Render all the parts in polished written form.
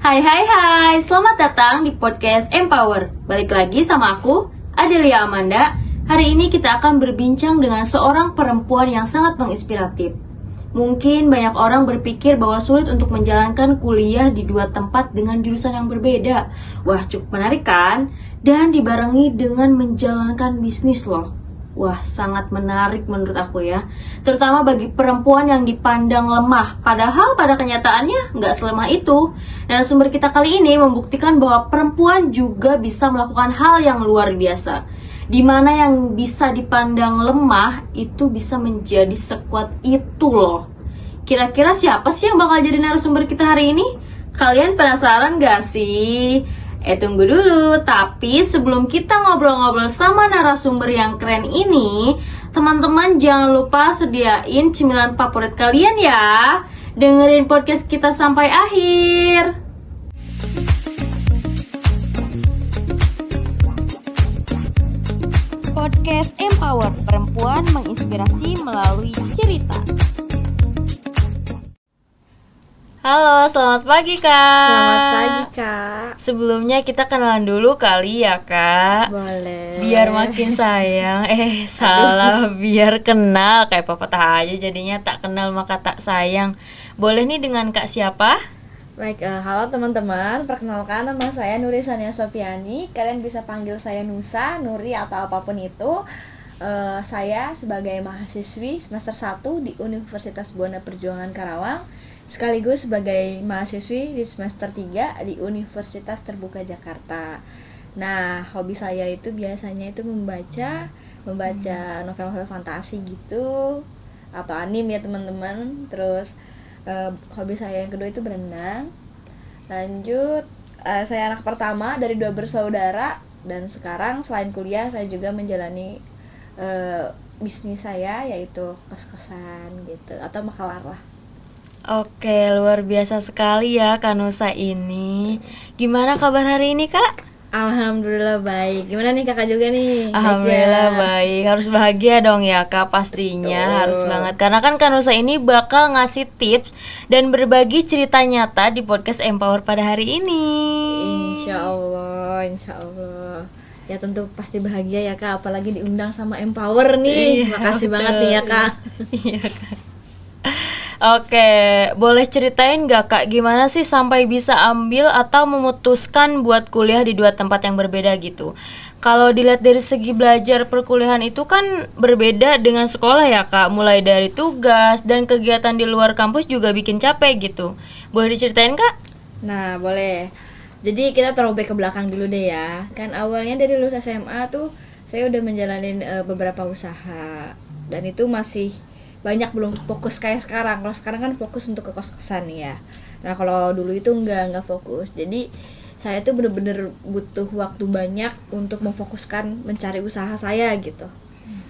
Hai hai hai, selamat datang di podcast Empower. Balik lagi sama aku, Adelia Amanda. Hari ini kita akan berbincang dengan seorang perempuan yang sangat menginspiratif. Mungkin banyak orang berpikir bahwa sulit untuk menjalankan kuliah di dua tempat dengan jurusan yang berbeda. Wah, cukup menarik kan? Dan dibarengi dengan menjalankan bisnis loh. Wah, sangat menarik menurut aku ya. Terutama bagi perempuan yang dipandang lemah. Padahal pada kenyataannya nggak selemah itu. Dan sumber kita kali ini membuktikan bahwa perempuan juga bisa melakukan hal yang luar biasa. Dimana yang bisa dipandang lemah itu bisa menjadi sekuat itu loh. Kira-kira siapa sih yang bakal jadi narasumber kita hari ini? Kalian penasaran gak sih? Tunggu dulu, tapi sebelum kita ngobrol-ngobrol sama narasumber yang keren ini, teman-teman jangan lupa sediain cemilan favorit kalian ya. Dengerin podcast kita sampai akhir. Podcast Empower, perempuan menginspirasi melalui cerita. Halo, selamat pagi Kak. Selamat pagi Kak. Sebelumnya kita kenalan dulu kali ya Kak. Boleh. Biar makin sayang. Salah. Biar kenal. Kayak pepatah aja jadinya, tak kenal maka tak sayang. Boleh nih dengan Kak siapa? Baik, halo teman-teman. Perkenalkan, nama saya Nuri Sania Sopiani. Kalian bisa panggil saya Nusa, Nuri atau apapun itu. Saya sebagai mahasiswi semester 1 di Universitas Buana Perjuangan Karawang, sekaligus sebagai mahasiswi di semester 3 di Universitas Terbuka Jakarta. Nah, hobi saya itu biasanya itu membaca novel-novel fantasi gitu atau anime ya teman-teman. Terus hobi saya yang kedua itu berenang. Lanjut, saya anak pertama dari 2 bersaudara, dan sekarang selain kuliah saya juga menjalani bisnis saya, yaitu kos-kosan gitu atau makalar lah. Oke, luar biasa sekali ya Kak Nusa ini. Gimana kabar hari ini Kak? Alhamdulillah baik. Gimana nih kakak juga nih? Alhamdulillah baik. Harus bahagia dong ya Kak, pastinya. Harus banget. Karena kan Kak Nusa ini bakal ngasih tips dan berbagi cerita nyata di podcast Empower pada hari ini. Insya Allah. Ya tentu pasti bahagia ya Kak, apalagi diundang sama Empower nih. Makasih banget nih ya Kak. Iya Kak. Oke, boleh ceritain gak Kak gimana sih sampai bisa ambil atau memutuskan buat kuliah di 2 tempat yang berbeda gitu? Kalau dilihat dari segi belajar perkuliahan itu kan berbeda dengan sekolah ya Kak. Mulai dari tugas dan kegiatan di luar kampus juga bikin capek gitu. Boleh diceritain Kak? Nah boleh. Jadi kita throwback ke belakang dulu deh ya. Kan awalnya dari lulus SMA tuh saya udah menjalanin beberapa usaha, dan itu masih banyak belum fokus kayak sekarang. Kalau sekarang kan fokus untuk ke kos-kosan ya. Nah kalau dulu itu nggak fokus. Jadi saya tuh bener-bener butuh waktu banyak untuk memfokuskan mencari usaha saya gitu.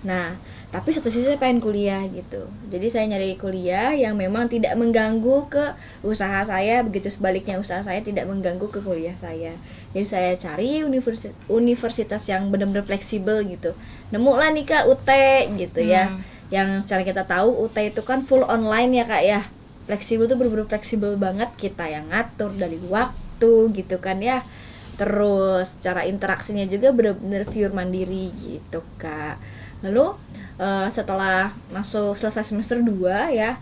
Nah tapi satu sisi saya pengen kuliah gitu. Jadi saya nyari kuliah yang memang tidak mengganggu ke usaha saya. Begitu sebaliknya usaha saya tidak mengganggu ke kuliah saya. Jadi saya cari universitas yang benar-benar fleksibel gitu. Nemu lah nih Kak UT gitu ya. Yang secara kita tahu UT itu kan full online ya Kak ya. Fleksibel tuh bener-bener fleksibel banget, kita yang ngatur dari waktu gitu kan ya. Terus cara interaksinya juga bener-bener pure mandiri gitu Kak. Lalu setelah selesai semester 2 ya,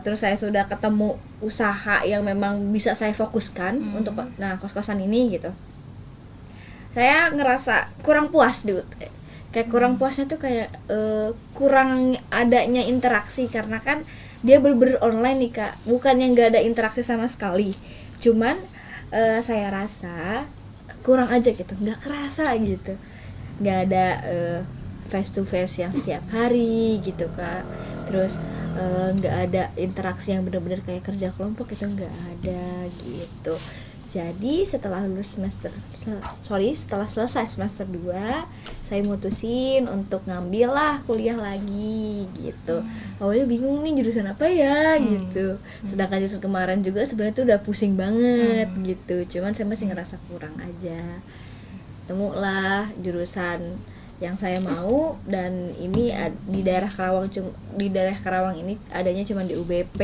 terus saya sudah ketemu usaha yang memang bisa saya fokuskan untuk kos-kosan ini gitu. Saya ngerasa kurang puas di UT. Kayak kurang puasnya tuh kayak kurang adanya interaksi, karena kan dia bener-bener online nih Kak, bukan yang gak ada interaksi sama sekali, cuman saya rasa kurang aja gitu, gak kerasa gitu, gak ada face to face yang setiap hari gitu Kak. Terus gak ada interaksi yang bener-bener kayak kerja kelompok, itu gak ada gitu. Jadi setelah selesai semester 2, saya mutusin untuk ngambil lah kuliah lagi gitu. Awalnya bingung nih jurusan apa ya gitu. Sedangkan jurusan kemarin juga sebenarnya tuh udah pusing banget gitu. Cuman saya masih ngerasa kurang aja. Temulah jurusan yang saya mau, dan ini di daerah Karawang ini adanya cuma di UBP.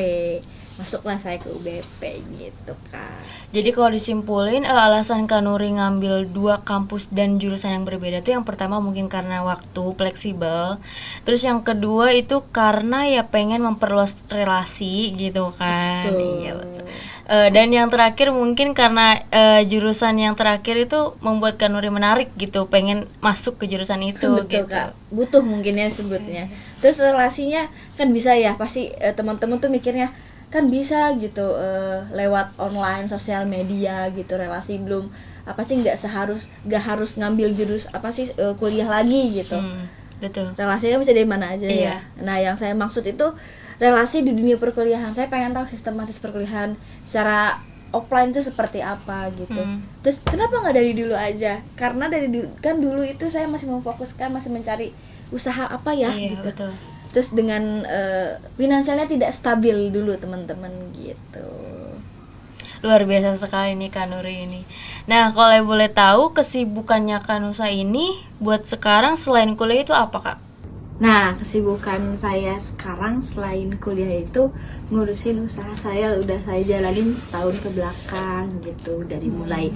Masuklah saya ke UBP gitu Kak. Jadi kalau disimpulin alasan Kak Nuri ngambil 2 kampus dan jurusan yang berbeda tuh yang pertama mungkin karena waktu fleksibel, terus yang kedua itu karena ya pengen memperluas relasi gitu kan. Betul. Iya betul. Dan yang terakhir mungkin karena jurusan yang terakhir itu membuat Kak Nuri menarik gitu, pengen masuk ke jurusan itu. Betul gitu. Kak, butuh mungkin ya sebutnya. Terus relasinya kan bisa ya, pasti teman-teman tuh mikirnya kan bisa gitu lewat online, sosial media gitu, relasi belum apa sih nggak harus ngambil kuliah lagi gitu. Betul. Relasinya bisa dari mana aja Iya. ya. Nah yang saya maksud itu relasi di dunia perkuliahan. Saya pengen tahu sistematis perkuliahan secara offline itu seperti apa gitu. Terus kenapa nggak dari dulu aja? Karena dulu itu saya masih memfokuskan, masih mencari usaha apa ya Iya, gitu. betul. Terus dengan finansialnya tidak stabil dulu teman-teman gitu. Luar biasa sekali nih Kak Nuri ini. Nah, kalau boleh tahu kesibukannya Kak Nusa ini buat sekarang selain kuliah itu apa Kak? Nah, kesibukan saya sekarang selain kuliah itu ngurusin usaha saya udah saya jalanin setahun ke belakang gitu. Dari mulai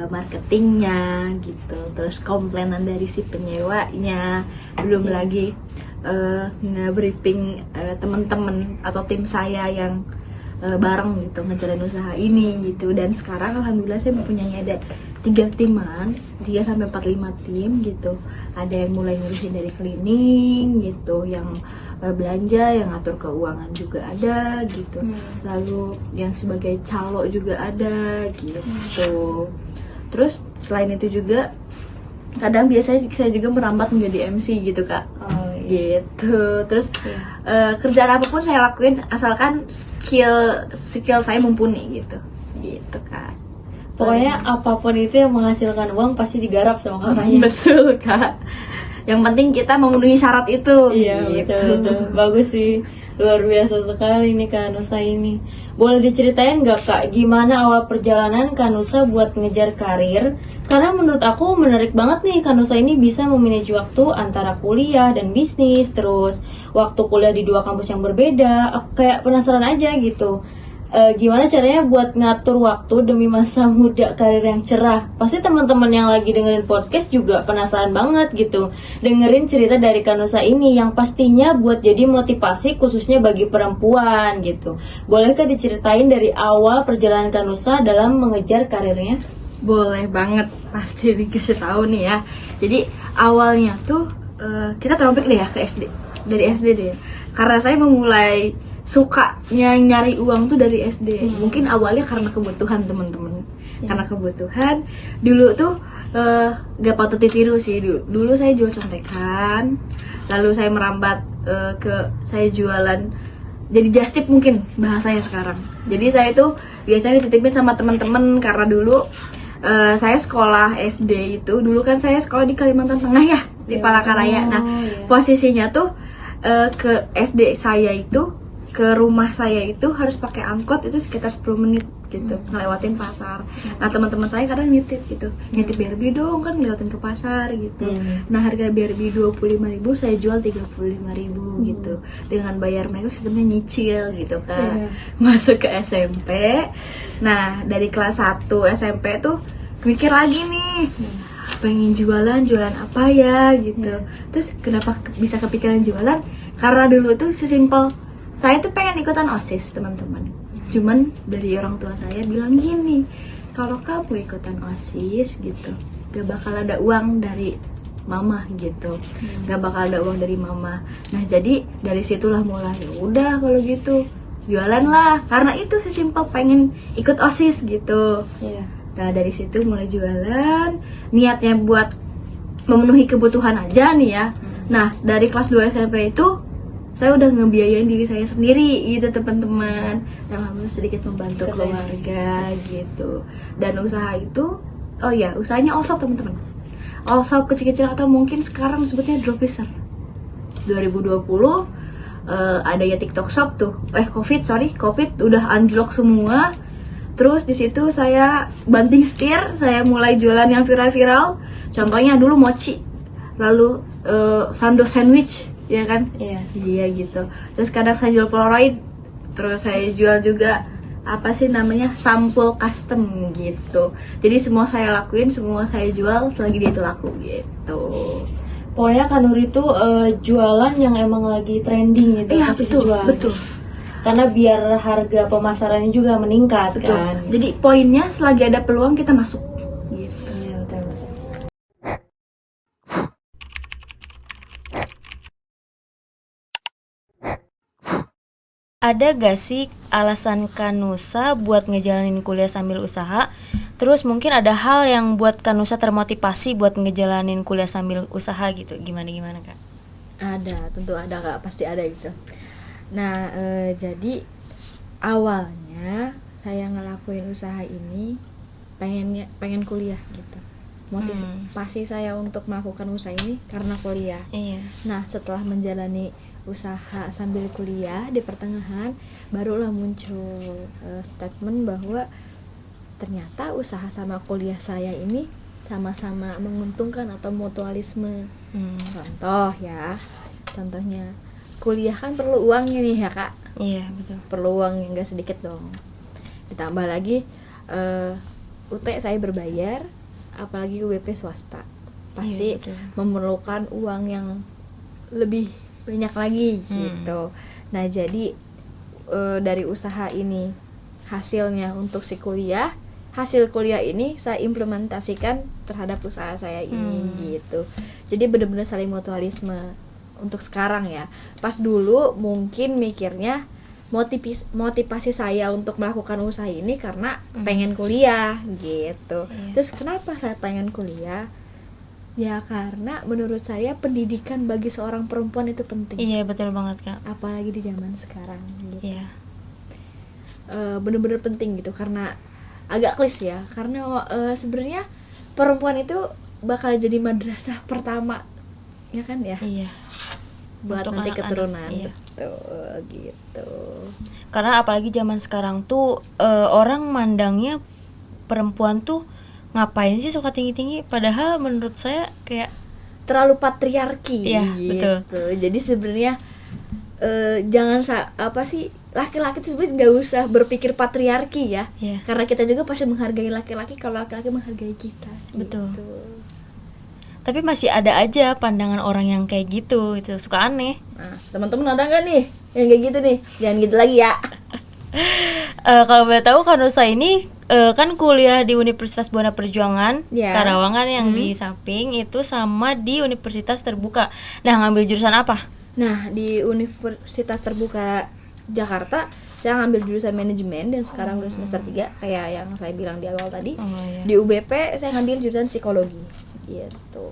marketingnya gitu, terus komplainan dari si penyewanya, belum lagi nge-briefing teman-teman atau tim saya yang bareng gitu ngejalanin usaha ini gitu. Dan sekarang alhamdulillah saya mempunyai ada 3 timan, 3-5 tim gitu. Ada yang mulai ngurusin dari cleaning gitu, yang belanja, yang ngatur keuangan juga ada gitu. Lalu yang sebagai calo juga ada gitu. Terus selain itu juga kadang biasanya saya juga merambat menjadi MC gitu Kak. Gitu. Terus kerjaan apapun saya lakuin asalkan skill saya mumpuni gitu Kak. Pokoknya apapun itu yang menghasilkan uang pasti digarap sama kakaknya. Betul Kak, yang penting kita memenuhi syarat itu. Iya, betul. Bagus sih. Luar biasa sekali nih Kak Nusa ini. Boleh diceritain nggak Kak, gimana awal perjalanan Kak Nusa buat ngejar karir? Karena menurut aku menarik banget nih Kak Nusa ini bisa memanage waktu antara kuliah dan bisnis. Terus waktu kuliah di 2 kampus yang berbeda. Aku kayak penasaran aja gitu. Gimana caranya buat ngatur waktu demi masa muda karir yang cerah? Pasti teman-teman yang lagi dengerin podcast juga penasaran banget gitu dengerin cerita dari Kak Nusa ini yang pastinya buat jadi motivasi khususnya bagi perempuan gitu. Bolehkah diceritain dari awal perjalanan Kak Nusa dalam mengejar karirnya? Boleh banget, pasti dikasih tahu nih ya. Jadi awalnya tuh kita terompik deh ya ke SD. Dari SD deh. Karena saya memulai sukanya nyari uang tuh dari SD. Mungkin awalnya karena kebutuhan teman-teman. Karena kebutuhan. Dulu tuh gak patut ditiru sih. Dulu saya jual contekan. Lalu saya merambat saya jualan jadi just tip mungkin bahasanya sekarang. Jadi saya tuh biasanya dititipin sama teman-teman karena dulu saya sekolah SD itu dulu kan saya sekolah di Kalimantan Tengah ya, di Palangkaraya. Nah, posisinya tuh ke SD saya itu ke rumah saya itu harus pakai angkot itu sekitar 10 menit gitu, ngelewatin pasar. Nah, teman-teman saya kadang nitip gitu. Nitip BRB dong kan ngelewatin ke pasar gitu. Nah, harga BRB 25.000 saya jual 35.000 gitu. Dengan bayar mereka sistemnya nyicil gitu kan. Masuk ke SMP. Nah, dari kelas 1 SMP tuh mikir lagi nih. Pengen jualan apa ya gitu. Terus kenapa bisa kepikiran jualan? Karena dulu tuh sesimpel saya tuh pengen ikutan OSIS teman-teman. Cuman dari orang tua saya bilang gini, kalau kamu ikutan OSIS gitu, gak bakal ada uang dari mama gitu, gak bakal ada uang dari mama. Nah jadi dari situlah mulai, udah kalau gitu jualan lah. Karena itu sesimpel pengen ikut OSIS gitu. Nah dari situ mulai jualan, niatnya buat memenuhi kebutuhan aja nih ya. Nah dari kelas 2 SMP itu saya udah ngebiayain diri saya sendiri gitu teman-teman, dan alhamdulillah sedikit membantu keluarga gitu. Dan usaha itu, oh ya usahanya all shop teman-teman, all shop kecil-kecil atau mungkin sekarang sebutnya dropshipper. 2020 ada ya TikTok shop tuh, COVID udah anjlok semua. Terus di situ saya banting setir, saya mulai jualan yang viral-viral. Contohnya dulu mochi lalu sando sandwich, ya kan? Iya. Iya gitu. Terus kadang saya jual Polaroid, terus saya jual juga apa sih namanya, sampul custom gitu. Jadi semua saya lakuin, semua saya jual selagi dia itu laku gitu. Pokoknya Kak Nur itu jualan yang emang lagi trending gitu. Iya pasti betul, dijual. betul, Karena biar harga pemasarannya juga meningkat betul. kan. Jadi poinnya selagi ada peluang kita masuk. Gitu. Iya betul. Ada gak sih alasan Kanusa buat ngejalanin kuliah sambil usaha? Terus mungkin ada hal yang buat Kanusa termotivasi buat ngejalanin kuliah sambil usaha gitu. Gimana Kak? Ada, tentu ada, Kak, pasti ada gitu. Nah, jadi awalnya saya ngelakuin usaha ini pengen kuliah gitu. Motivasi saya untuk melakukan usaha ini karena kuliah. Iya. Nah, setelah menjalani usaha sambil kuliah di pertengahan, barulah muncul statement bahwa ternyata usaha sama kuliah saya ini sama-sama menguntungkan atau mutualisme. Contohnya kuliah kan perlu uangnya nih ya, Kak. Iya betul. Perlu uang yang gak sedikit dong. Ditambah lagi UT saya berbayar, apalagi UBP swasta, pasti Iya, betul. memerlukan uang yang lebih banyak lagi gitu. Nah, jadi dari usaha ini hasilnya untuk si kuliah, hasil kuliah ini saya implementasikan terhadap usaha saya ini gitu. Jadi benar-benar saling mutualisme untuk sekarang ya. Pas dulu mungkin mikirnya motivasi saya untuk melakukan usaha ini karena pengen kuliah gitu. Terus kenapa saya pengen kuliah? Ya karena menurut saya pendidikan bagi seorang perempuan itu penting. Iya betul banget Kak. Apalagi di zaman sekarang gitu. Iya. Bener-bener penting gitu, karena agak klise ya, karena sebenarnya perempuan itu bakal jadi madrasah pertama ya kan ya. Iya. Buat Untuk nanti anak-anak, keturunan. iya. Betul gitu. Karena apalagi zaman sekarang tuh orang mandangnya perempuan tuh ngapain sih suka tinggi-tinggi, padahal menurut saya kayak Terlalu patriarki. Iya, gitu. betul. Jadi sebenarnya jangan laki-laki tuh sebenarnya nggak usah berpikir patriarki ya. Iya. Karena kita juga pasti menghargai laki-laki kalau laki-laki menghargai kita. Betul. Gitu. tapi masih ada aja pandangan orang yang kayak gitu, itu suka aneh. Nah, teman-teman ada nggak nih yang kayak gitu nih? Jangan gitu lagi ya. Kalau boleh tahu Kanusa ini kan kuliah di Universitas Buana Perjuangan Ya. Karawangan yang di samping itu, sama di Universitas Terbuka. Nah, ngambil jurusan apa? Nah, di Universitas Terbuka Jakarta saya ngambil jurusan manajemen dan sekarang udah semester 3 kayak yang saya bilang di awal tadi. Oh, iya. Di UBP saya ngambil jurusan psikologi. Gitu.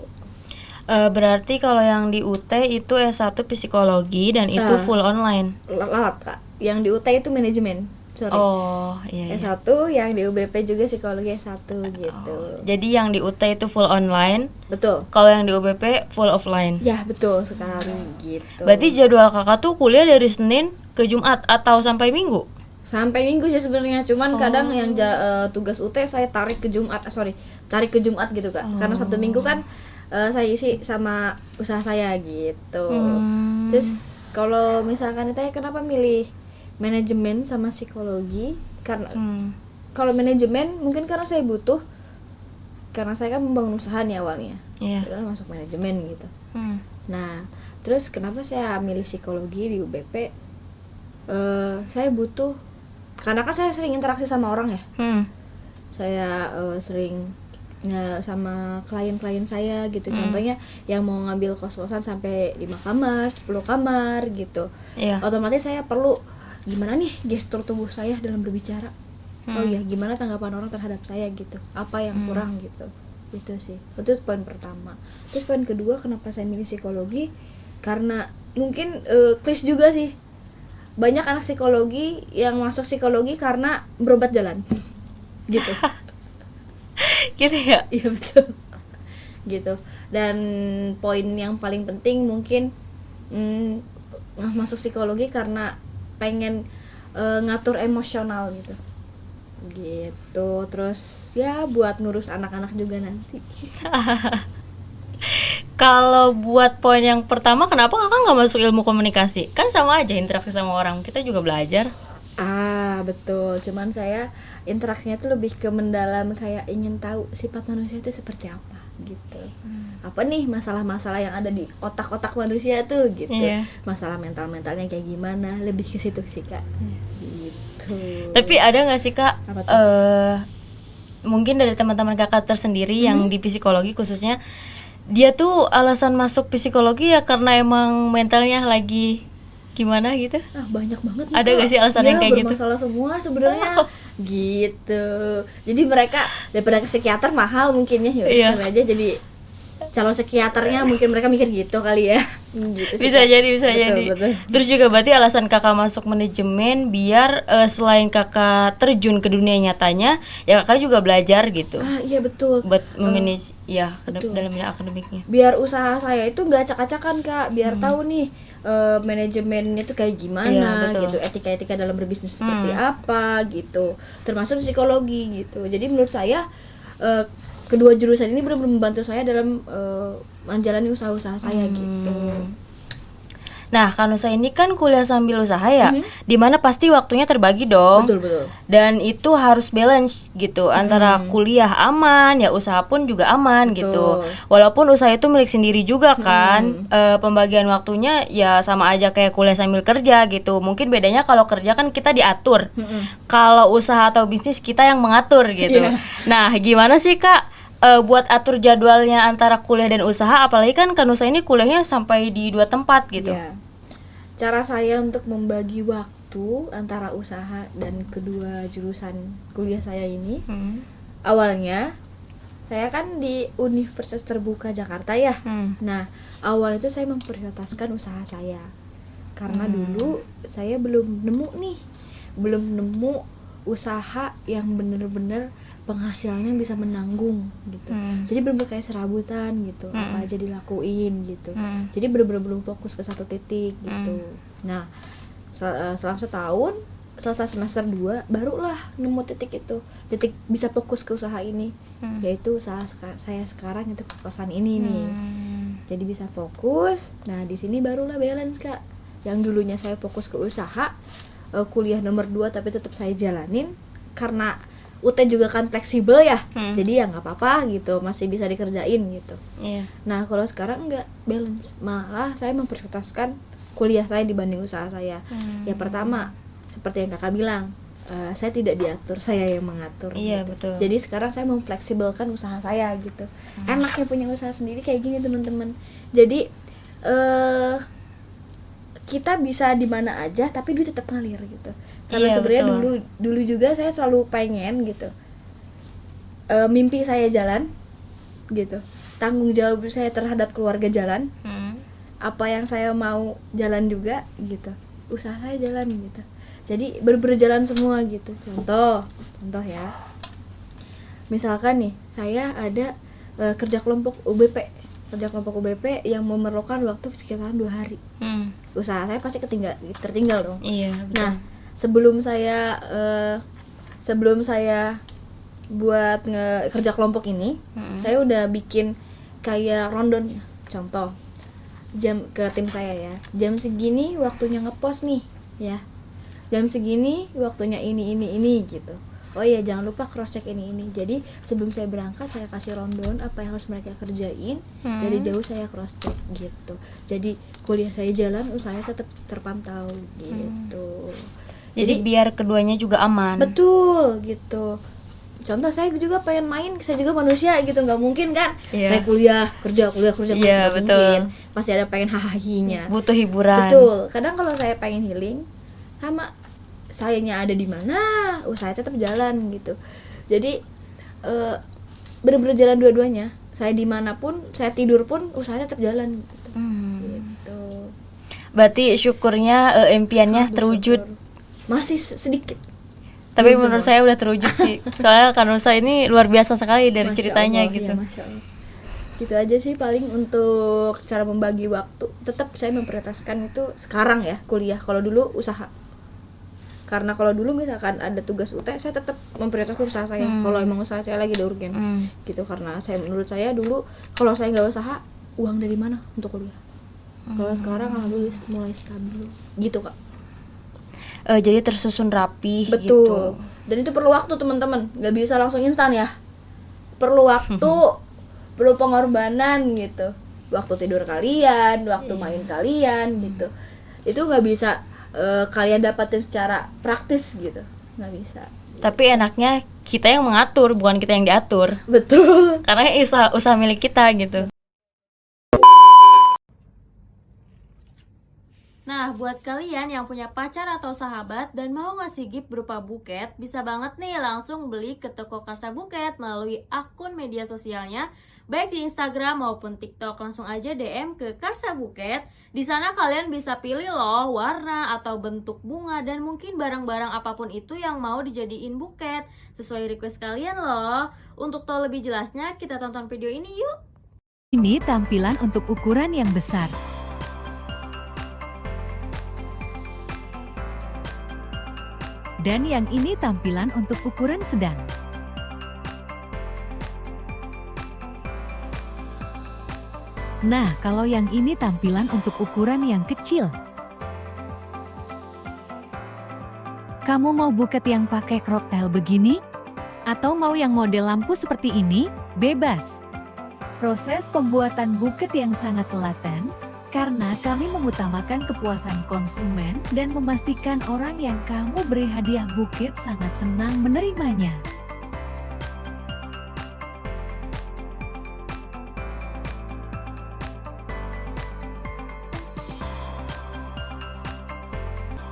Berarti kalau yang di UT itu S1 psikologi dan itu full online. Lalat, Kak. Yang di UT itu manajemen. Sorry. Oh, iya. S1, yang di UBP juga psikologi S1 gitu. Jadi yang di UT itu full online, Betul. kalau yang di UBP full offline. Ya, betul sekali gitu. Berarti jadwal kakak tuh kuliah dari Senin ke Jumat atau sampai Minggu? Sampai Minggu sih sebenarnya, cuman kadang yang tugas UT saya tarik ke Jumat gitu, Kak. Karena Sabtu Minggu kan saya isi sama usaha saya gitu. Terus kalau misalkan ditanya kenapa milih manajemen sama psikologi, karena kalau manajemen mungkin karena saya butuh, karena saya kan membangun usaha nih awalnya. Iya. Udah masuk manajemen gitu. Nah, terus kenapa saya milih psikologi di UBP? Saya butuh, karena kan saya sering interaksi sama orang ya. Saya sering sama klien-klien saya gitu. Contohnya yang mau ngambil kos-kosan sampai 5 kamar, 10 kamar gitu. Iya. Otomatis saya perlu gimana nih gestur tubuh saya dalam berbicara. Oh iya, gimana tanggapan orang terhadap saya gitu. Apa yang kurang gitu. Itu sih. Itu poin pertama. Terus poin kedua, kenapa saya milih psikologi? Karena mungkin klise juga sih. Banyak anak psikologi yang masuk psikologi karena berobat jalan. Gitu. Gitu ya? Iya betul. Gitu. Dan poin yang paling penting mungkin masuk psikologi karena pengen ngatur emosional gitu. Gitu. Terus ya buat ngurus anak-anak juga nanti. Kalau buat poin yang pertama, kenapa kakak nggak masuk ilmu komunikasi? Kan sama aja interaksi sama orang, kita juga belajar. Betul, cuman saya interaksinya tuh lebih ke mendalam, kayak ingin tahu sifat manusia itu seperti apa gitu. Apa nih masalah-masalah yang ada di otak-otak manusia tuh gitu. Iya. Masalah mental-mentalnya kayak gimana, lebih ke situ sih Kak. Gitu. Tapi ada nggak sih Kak, Apa tuh? mungkin dari teman-teman kakak tersendiri yang di psikologi khususnya, dia tuh alasan masuk psikologi ya karena emang mentalnya lagi gimana gitu? Banyak banget nih, Ada Kak. gak sih alasan yang kayak gitu? Bermasalah semua sebenarnya. Gitu. Jadi mereka daripada ke psikiater mahal mungkin ya, Iya. sekali aja jadi calon psikiaternya, mungkin mereka mikir gitu kali ya. Gitu sih, Bisa Kak. jadi Betul. Terus juga berarti alasan kakak masuk manajemen biar selain kakak terjun ke dunia nyatanya, ya kakak juga belajar gitu Iya betul. buat memanage ya betul. dalam bidang akademiknya. Biar usaha saya itu nggak acak-acakan Kak, biar tahu nih manajemennya tuh kayak gimana. Iya, betul. Gitu, etika-etika dalam berbisnis seperti apa gitu, termasuk psikologi gitu. Jadi menurut saya kedua jurusan ini benar-benar membantu saya dalam menjalani usaha-usaha saya gitu. Nah, Kanusa ini kan kuliah sambil usaha ya, dimana pasti waktunya terbagi dong. Betul. Dan itu harus balance gitu antara kuliah aman ya, usaha pun juga aman gitu. Walaupun usaha itu milik sendiri juga kan, pembagian waktunya ya sama aja kayak kuliah sambil kerja gitu. Mungkin bedanya kalau kerja kan kita diatur, kalau usaha atau bisnis kita yang mengatur gitu. Nah, gimana sih Kak buat atur jadwalnya antara kuliah dan usaha, apalagi kan Kanusa ini kuliahnya sampai di 2 tempat gitu. Iya. Cara saya untuk membagi waktu antara usaha dan kedua jurusan kuliah saya ini, awalnya saya kan di Universitas Terbuka Jakarta ya. Nah, awal itu saya memprioritaskan usaha saya karena dulu saya belum nemu usaha yang bener-bener penghasilannya bisa menanggung gitu. Jadi bener-bener kayak serabutan gitu, apa aja dilakuin gitu. Jadi bener-bener belum fokus ke satu titik gitu. Nah, selama setahun, selesai semester 2 barulah nemu titik itu, titik bisa fokus ke usaha ini, yaitu usaha saya sekarang itu kos-kosan ini nih. Jadi bisa fokus. Nah, di sini barulah balance Kak. Yang dulunya saya fokus ke usaha, kuliah nomor 2 tapi tetap saya jalanin karena UT juga kan fleksibel ya, jadi ya nggak apa-apa gitu, masih bisa dikerjain gitu. Nah kalau sekarang nggak balance, malah saya memprioritaskan kuliah saya dibanding usaha saya. Yang pertama seperti yang kakak bilang, saya tidak diatur, saya yang mengatur. Iya, gitu. betul. Jadi sekarang saya memfleksibelkan usaha saya gitu. Enaknya punya usaha sendiri kayak gini teman-teman. Jadi kita bisa di mana aja tapi duit tetap ngalir gitu. Karena Iya, sebenarnya betul. dulu juga saya selalu pengen gitu, mimpi saya jalan gitu, tanggung jawab saya terhadap keluarga jalan, apa yang saya mau jalan juga gitu, usaha saya jalan gitu. Jadi berjalan semua gitu. Contoh ya, misalkan nih saya ada kerja kelompok UBP yang memerlukan waktu sekitar 2 hari. Usaha saya pasti tertinggal dong. Iya, betul. Nah, sebelum saya buat kerja kelompok ini, saya udah bikin kayak rundown. Contoh, jam ke tim saya ya. Jam segini waktunya ngepost nih, ya. Jam segini waktunya ini gitu. Oh iya, jangan lupa cross check ini. Jadi sebelum saya berangkat saya kasih rundown apa yang harus mereka kerjain. Dari jauh saya cross check gitu. Jadi kuliah saya jalan, usaha saya tetap terpantau gitu. Jadi biar keduanya juga aman. Betul gitu. Contoh saya juga pengen main, saya juga manusia gitu, nggak mungkin kan. Iya. Saya kuliah kerja Iya, nggak betul. mungkin. Pasti ada pengen hahahinya. Butuh hiburan. Betul. Kadang kalau saya pengen healing, sama sayanya ada di mana, usaha tetap jalan gitu. Jadi bener-bener jalan dua-duanya. Saya dimanapun, saya tidur pun usaha tetap jalan gitu. Gitu. Berarti syukurnya impiannya terwujud. Masih sedikit. Tapi menurut saya udah terwujud sih. Soalnya Kanusa ini luar biasa sekali dari Masya ceritanya Allah, gitu. ya, Masya Allah. Gitu aja sih paling untuk cara membagi waktu. Tetap saya memprioritaskan itu sekarang ya, kuliah. Kalau dulu usaha. Karena kalau dulu misalkan ada tugas UT, saya tetap memprioritaskan usaha saya. Kalau emang usaha saya lagi ada urgen gitu. Karena menurut saya dulu kalau saya nggak usaha, uang dari mana untuk kuliah. Kalau sekarang alhamdulillah mulai stabil gitu Kak. Jadi tersusun rapi Betul. gitu. Dan itu perlu waktu teman-teman, nggak bisa langsung instan ya. Perlu waktu, perlu pengorbanan gitu. Waktu tidur kalian, waktu main kalian gitu. Itu nggak bisa kalian dapatin secara praktis gitu, nggak bisa. Tapi enaknya kita yang mengatur, bukan kita yang diatur. Betul. Karena usaha milik kita gitu. Nah, buat kalian yang punya pacar atau sahabat dan mau ngasih gift berupa buket, bisa banget nih langsung beli ke toko Karsa Buket melalui akun media sosialnya, baik di Instagram maupun TikTok. Langsung aja DM ke Karsa Buket. Di sana kalian bisa pilih loh warna atau bentuk bunga dan mungkin barang-barang apapun itu yang mau dijadiin buket sesuai request kalian loh. Untuk tahu lebih jelasnya, kita tonton video ini yuk. Ini tampilan untuk ukuran yang besar. Dan yang ini tampilan untuk ukuran sedang. Nah, kalau yang ini tampilan untuk ukuran yang kecil. Kamu mau buket yang pakai crop tail begini? Atau mau yang model lampu seperti ini? Bebas. Proses pembuatan buket yang sangat telaten, karena kami mengutamakan kepuasan konsumen dan memastikan orang yang kamu beri hadiah buket sangat senang menerimanya.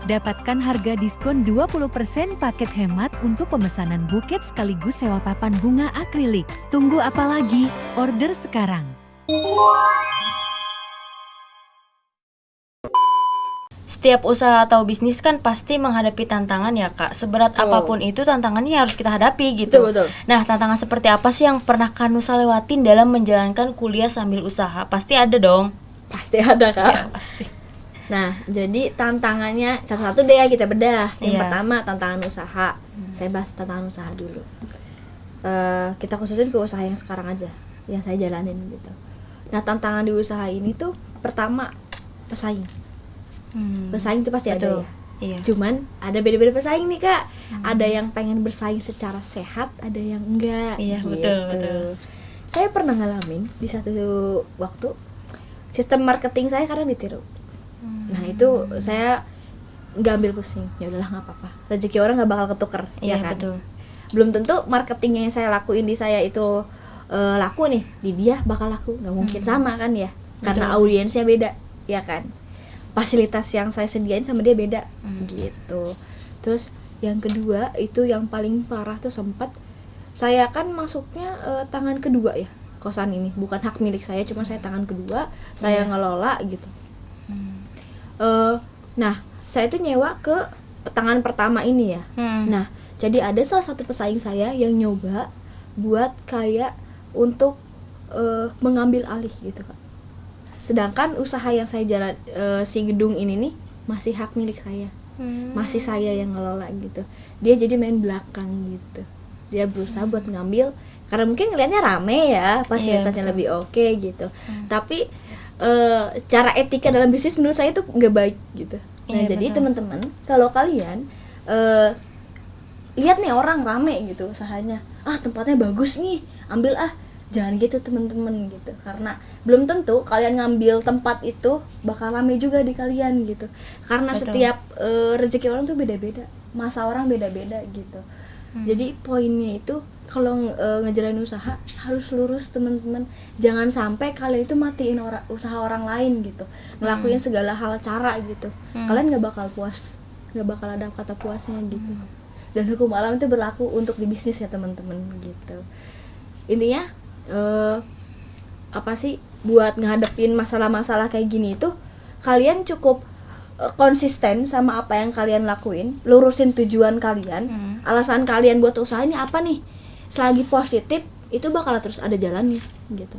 Dapatkan harga diskon 20% paket hemat untuk pemesanan buket sekaligus sewa papan bunga akrilik. Tunggu apa lagi? Order sekarang. Setiap usaha atau bisnis kan pasti menghadapi tantangan ya Kak. Seberat apapun itu tantangannya harus kita hadapi gitu. Betul. Nah, tantangan seperti apa sih yang pernah Kanusa lewatin dalam menjalankan kuliah sambil usaha? Pasti ada dong. Pasti ada Kak. Ya, pasti. Nah, jadi tantangannya satu-satu deh ya kita bedah. Yang Iya. pertama tantangan usaha. Saya bahas tantangan usaha dulu. Kita khususin ke usaha yang sekarang aja, yang saya jalanin gitu. Nah, tantangan di usaha ini tuh pertama pesaing. Pesaing itu pasti ada Betul. ya. Iya. Cuman ada beda-beda pesaing nih Kak. Ada yang pengen bersaing secara sehat, ada yang enggak. Iya, gitu. betul. Saya pernah ngalamin di satu waktu sistem marketing saya karena ditiru. Nah itu saya nggak ambil pusing, ya udahlah nggak apa-apa, rezeki orang nggak bakal ketuker. Iya, Ya kan? betul. Belum tentu marketing yang saya lakuin di saya itu laku nih, di dia bakal laku, nggak mungkin sama kan ya, karena Betul. audiensnya beda, ya kan, fasilitas yang saya sediain sama dia beda, gitu. Terus yang kedua itu yang paling parah tuh sempat saya kan masuknya tangan kedua ya, kosan ini bukan hak milik saya, cuma saya tangan kedua, saya ngelola gitu. Nah, saya tuh nyewa ke tangan pertama ini ya. Nah, jadi ada salah satu pesaing saya yang nyoba buat kayak untuk mengambil alih gitu Kak. Sedangkan usaha yang saya jalan si gedung ini nih masih hak milik saya. Masih saya yang ngelola gitu. Dia jadi main belakang gitu. Dia berusaha buat ngambil karena mungkin ngelihatnya rame ya, fasilitasnya lebih oke gitu. Tapi cara etika dalam bisnis menurut saya itu nggak baik gitu. Nah, Iya, jadi betul. teman-teman kalau kalian lihat nih orang rame gitu usahanya, tempatnya bagus nih, ambil jangan gitu teman-teman gitu. Karena belum tentu kalian ngambil tempat itu bakal rame juga di kalian gitu. Karena Betul. setiap rezeki orang tuh beda-beda, masa orang beda-beda gitu. Jadi poinnya itu kalau ngejalanin usaha harus lurus teman-teman. Jangan sampai kalian itu matiin usaha orang lain gitu, ngelakuin segala hal cara gitu. Kalian nggak bakal puas, nggak bakal ada kata puasnya gitu. Dan hukum alam itu berlaku untuk di bisnis ya teman-teman gitu. Intinya apa sih, buat ngadepin masalah-masalah kayak gini itu kalian cukup konsisten sama apa yang kalian lakuin, lurusin tujuan kalian, alasan kalian buat usaha ini apa nih. Selagi positif itu bakal terus ada jalannya gitu.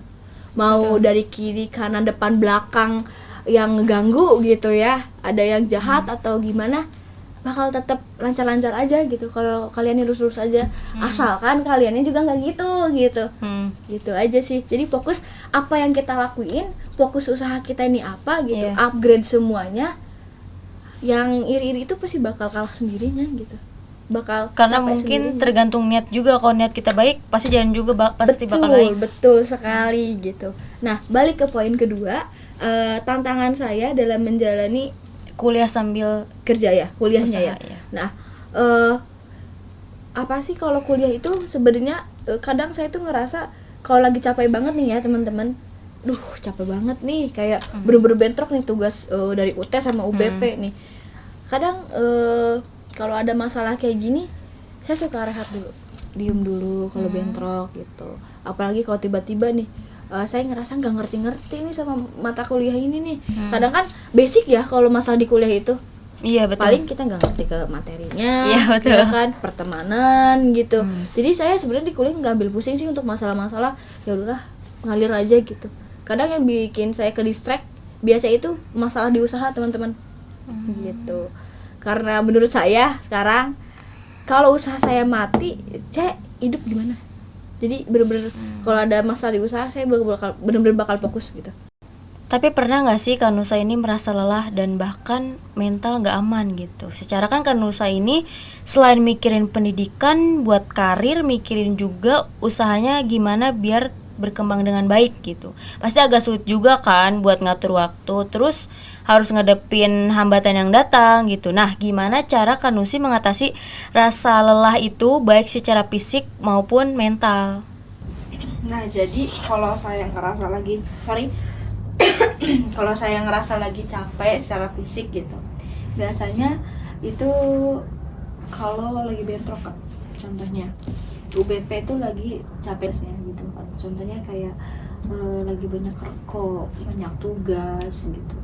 Mau dari kiri, kanan, depan, belakang yang ngeganggu gitu ya, ada yang jahat atau gimana, bakal tetap lancar-lancar aja gitu kalau kalian lurus-lurus aja. Asalkan kaliannya juga nggak gitu. Gitu aja sih. Jadi fokus apa yang kita lakuin, fokus usaha kita ini apa gitu, Iya. upgrade semuanya. Yang iri-iri itu pasti bakal kalah sendirinya gitu, bakal Karena capek mungkin sendirinya. tergantung niat juga. Kalau niat kita baik, pasti jalan juga pasti bakal baik. Betul sekali gitu. Nah, balik ke poin kedua, tantangan saya dalam menjalani Kuliah sambil kerja ya, kuliahnya ya. usaha, ya. Nah, apa sih kalau kuliah itu sebenarnya kadang saya tuh ngerasa kalau lagi capek banget nih ya teman-teman, capek banget nih, kayak bener-bener bentrok nih tugas dari UT sama UBP nih. Kadang kalau ada masalah kayak gini, saya suka rehat dulu, diem dulu kalau bentrok gitu. Apalagi kalau tiba-tiba nih saya ngerasa nggak ngerti-ngerti nih sama mata kuliah ini nih. Kadang kan basic ya kalau masalah di kuliah itu. Iya betul. Paling kita nggak ngerti ke materinya, Iya, betul. ya kan, pertemanan gitu. Jadi saya sebenarnya di kuliah nggak ambil pusing sih untuk masalah-masalah, ya udahlah ngalir aja gitu. Kadang yang bikin saya ke distract biasa itu masalah di usaha teman-teman, gitu. Karena menurut saya sekarang kalau usaha saya mati, saya hidup gimana? Jadi bener-bener kalau ada masalah di usaha saya bener-bener bakal fokus gitu. Tapi pernah nggak sih Kanusa ini merasa lelah dan bahkan mental nggak aman gitu? Secara kan Kanusa ini selain mikirin pendidikan buat karir, mikirin juga usahanya gimana biar berkembang dengan baik gitu. Pasti agak sulit juga kan buat ngatur waktu, terus harus ngadepin hambatan yang datang gitu. Nah, gimana cara Kanusi mengatasi rasa lelah itu baik secara fisik maupun mental? Nah, jadi kalau saya ngerasa lagi kalau saya ngerasa lagi capek secara fisik gitu, biasanya itu kalau lagi bentrok Kak. Contohnya UBP itu lagi capeknya gitu kan. Contohnya kayak lagi banyak rekok, banyak tugas gitu.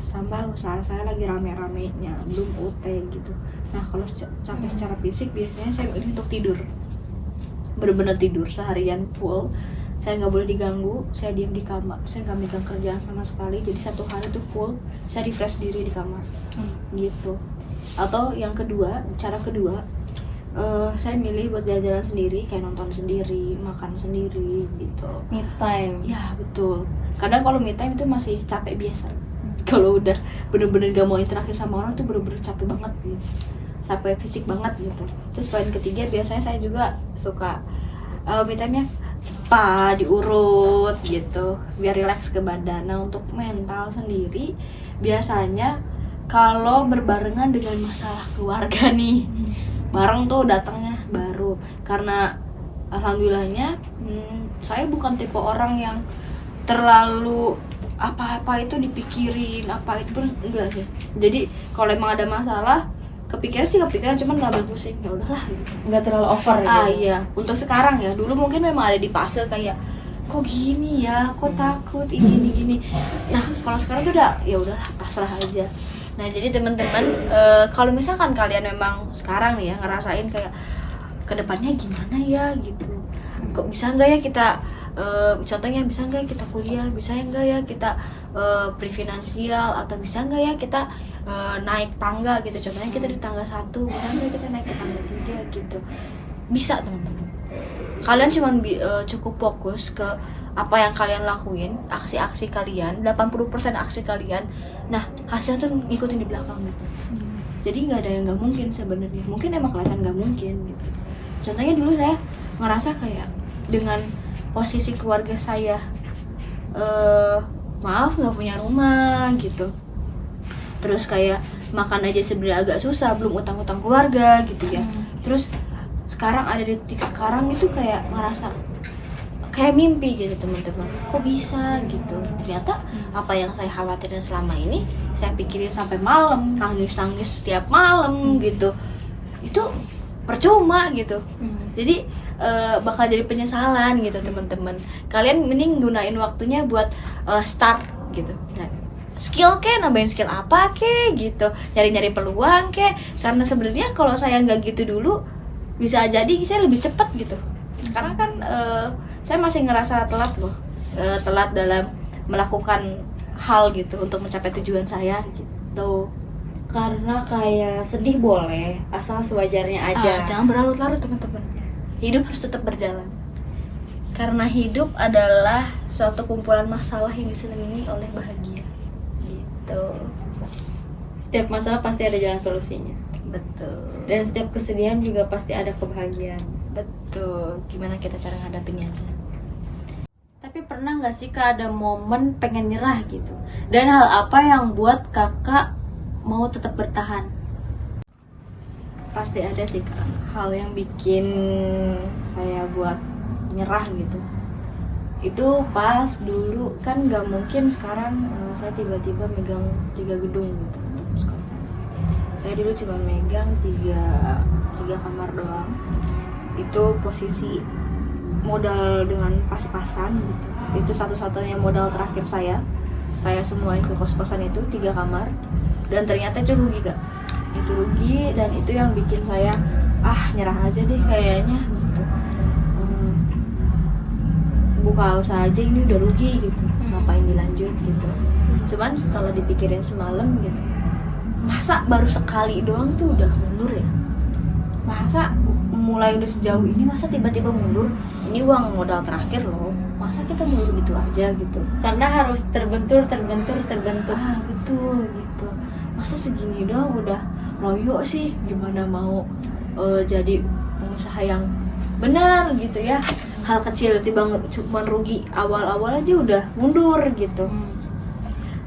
Sampai usaha saya lagi rame-ramenya, belum UT gitu. Nah, kalau capek secara fisik biasanya saya milih untuk tidur. Bener-bener tidur seharian full. Saya nggak boleh diganggu, saya diam di kamar, saya nggak megang kerjaan sama sekali. Jadi satu hari itu full saya refresh diri di kamar, gitu. Atau yang kedua, cara kedua, saya milih buat jalan-jalan sendiri, kayak nonton sendiri, makan sendiri, gitu. Me time. Ya betul. Kadang kalau me time itu masih capek biasa. Kalau udah bener-bener gak mau interaksi sama orang tuh bener-bener capek banget gitu, capek fisik banget gitu. Terus poin ketiga biasanya saya juga suka me time-nya spa, diurut gitu, biar rileks ke badan. Nah, untuk mental sendiri biasanya kalau berbarengan dengan masalah keluarga nih, bareng tuh datangnya baru. Karena alhamdulillahnya saya bukan tipe orang yang terlalu apa-apa itu dipikirin, apa itu pun enggak sih. Jadi kalau emang ada masalah, kepikiran cuman nggak ambil pusing, ya udahlah gitu. Nggak terlalu over Iya, untuk sekarang ya. Dulu mungkin memang ada di fase kayak kok gini ya, kok takut ini gini. Nah, kalau sekarang tuh udah ya udahlah, pasrah aja. Nah, jadi teman-teman, kalau misalkan kalian memang sekarang nih ya ngerasain kayak kedepannya gimana ya gitu, kok bisa nggak ya kita contohnya bisa nggak ya kita kuliah, bisa nggak ya kita prefinansial, atau bisa nggak ya kita naik tangga gitu. Contohnya kita di tangga 1, bisa nggak kita naik ke tangga 3 gitu. Bisa teman-teman. Kalian cuma cukup fokus ke apa yang kalian lakuin, aksi-aksi kalian, 80% aksi kalian. Nah, hasilnya tuh ngikutin di belakang gitu. Jadi nggak ada yang nggak mungkin sebenarnya. Mungkin emang kelihatan nggak mungkin gitu. Contohnya dulu saya ngerasa kayak dengan posisi keluarga saya, maaf nggak punya rumah gitu. Terus kayak makan aja sebenarnya agak susah, belum utang-utang keluarga gitu ya. Terus sekarang ada di titik sekarang itu kayak ngerasa kayak mimpi gitu teman-teman. Kok bisa gitu? Ternyata apa yang saya khawatirin selama ini saya pikirin sampai malam, nangis-nangis setiap malam gitu. Itu percuma gitu. Jadi bakal jadi penyesalan gitu teman-teman. Kalian mending gunain waktunya buat start gitu. Nah, skill ke, nambahin skill apa ke gitu, nyari-nyari peluang ke. Karena sebenarnya kalau saya nggak gitu dulu, bisa jadi saya lebih cepat gitu. Karena kan saya masih ngerasa telat loh, telat dalam melakukan hal gitu untuk mencapai tujuan saya gitu. Karena kayak sedih boleh, asal sewajarnya aja. Jangan berlarut-larut teman-teman. Hidup harus tetap berjalan. Karena hidup adalah suatu kumpulan masalah yang diselingi oleh bahagia. Gitu. Setiap masalah pasti ada jalan solusinya. Betul. Dan setiap kesedihan juga pasti ada kebahagiaan. Betul. Gimana kita cara ngadapinnya aja. Tapi pernah nggak sih Kak ada momen pengen nyerah gitu? Dan hal apa yang buat Kakak mau tetap bertahan? Pasti ada sih Kak, hal yang bikin saya buat nyerah gitu. Itu pas dulu kan nggak mungkin sekarang saya tiba-tiba megang 3 gedung gitu untuk sekolah. Saya dulu cuma megang 3 kamar doang. Itu posisi modal dengan pas-pasan gitu. Itu satu-satunya modal terakhir saya. Saya semuain ke kos-kosan itu 3 kamar dan ternyata itu rugi Kak. Itu rugi dan itu yang bikin saya nyerah aja deh kayaknya gitu. Buka usaha aja ini udah rugi gitu, ngapain dilanjut gitu. Cuman setelah dipikirin semalam gitu, masa baru sekali doang tuh udah mundur ya? Masa mulai udah sejauh ini masa tiba-tiba mundur? Ini uang modal terakhir loh, masa kita mundur gitu aja gitu? Karena harus terbentur. Betul gitu. Masa segini doang udah loyo sih, gimana mau jadi pengusaha yang benar gitu ya? Hal kecil tiba cuma rugi awal-awal aja udah mundur gitu.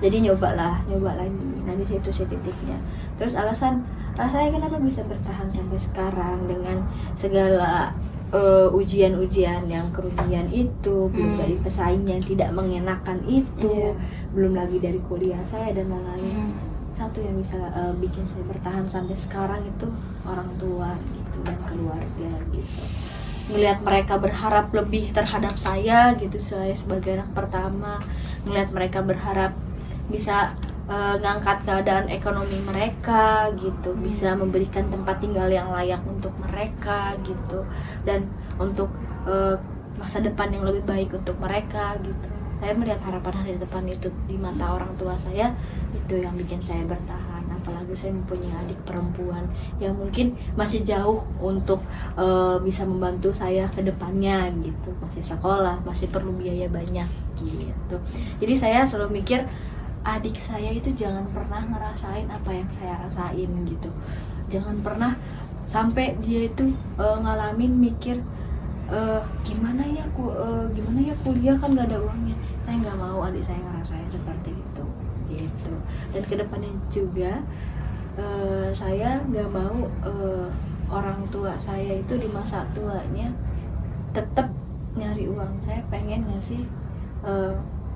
Jadi nyoba lagi. Nah di situ sih titiknya. Terus alasan saya kenapa bisa bertahan sampai sekarang dengan segala ujian-ujian yang kerugian itu, belum dari pesaing yang tidak mengenakan itu, belum lagi dari kuliah saya dan lain-lain. Satu yang bisa bikin saya bertahan sampai sekarang itu orang tua gitu dan keluarga gitu. Ngelihat mereka berharap lebih terhadap saya gitu, saya sebagai anak pertama, ngelihat mereka berharap bisa ngangkat keadaan ekonomi mereka gitu, bisa memberikan tempat tinggal yang layak untuk mereka gitu, dan untuk masa depan yang lebih baik untuk mereka gitu. Saya melihat harapan hari depan itu di mata orang tua saya, itu yang bikin saya bertahan. Apalagi saya mempunyai adik perempuan yang mungkin masih jauh untuk bisa membantu saya ke depannya gitu, masih sekolah, masih perlu biaya banyak gitu. Jadi saya selalu mikir adik saya itu jangan pernah ngerasain apa yang saya rasain gitu, jangan pernah sampai dia itu ngalamin mikir gimana ya kuliah kan gak ada uangnya. Saya nggak mau adik saya ngerasain seperti itu gitu. Dan kedepannya juga saya nggak mau orang tua saya itu di masa tuanya tetap nyari uang. Saya pengen ngasih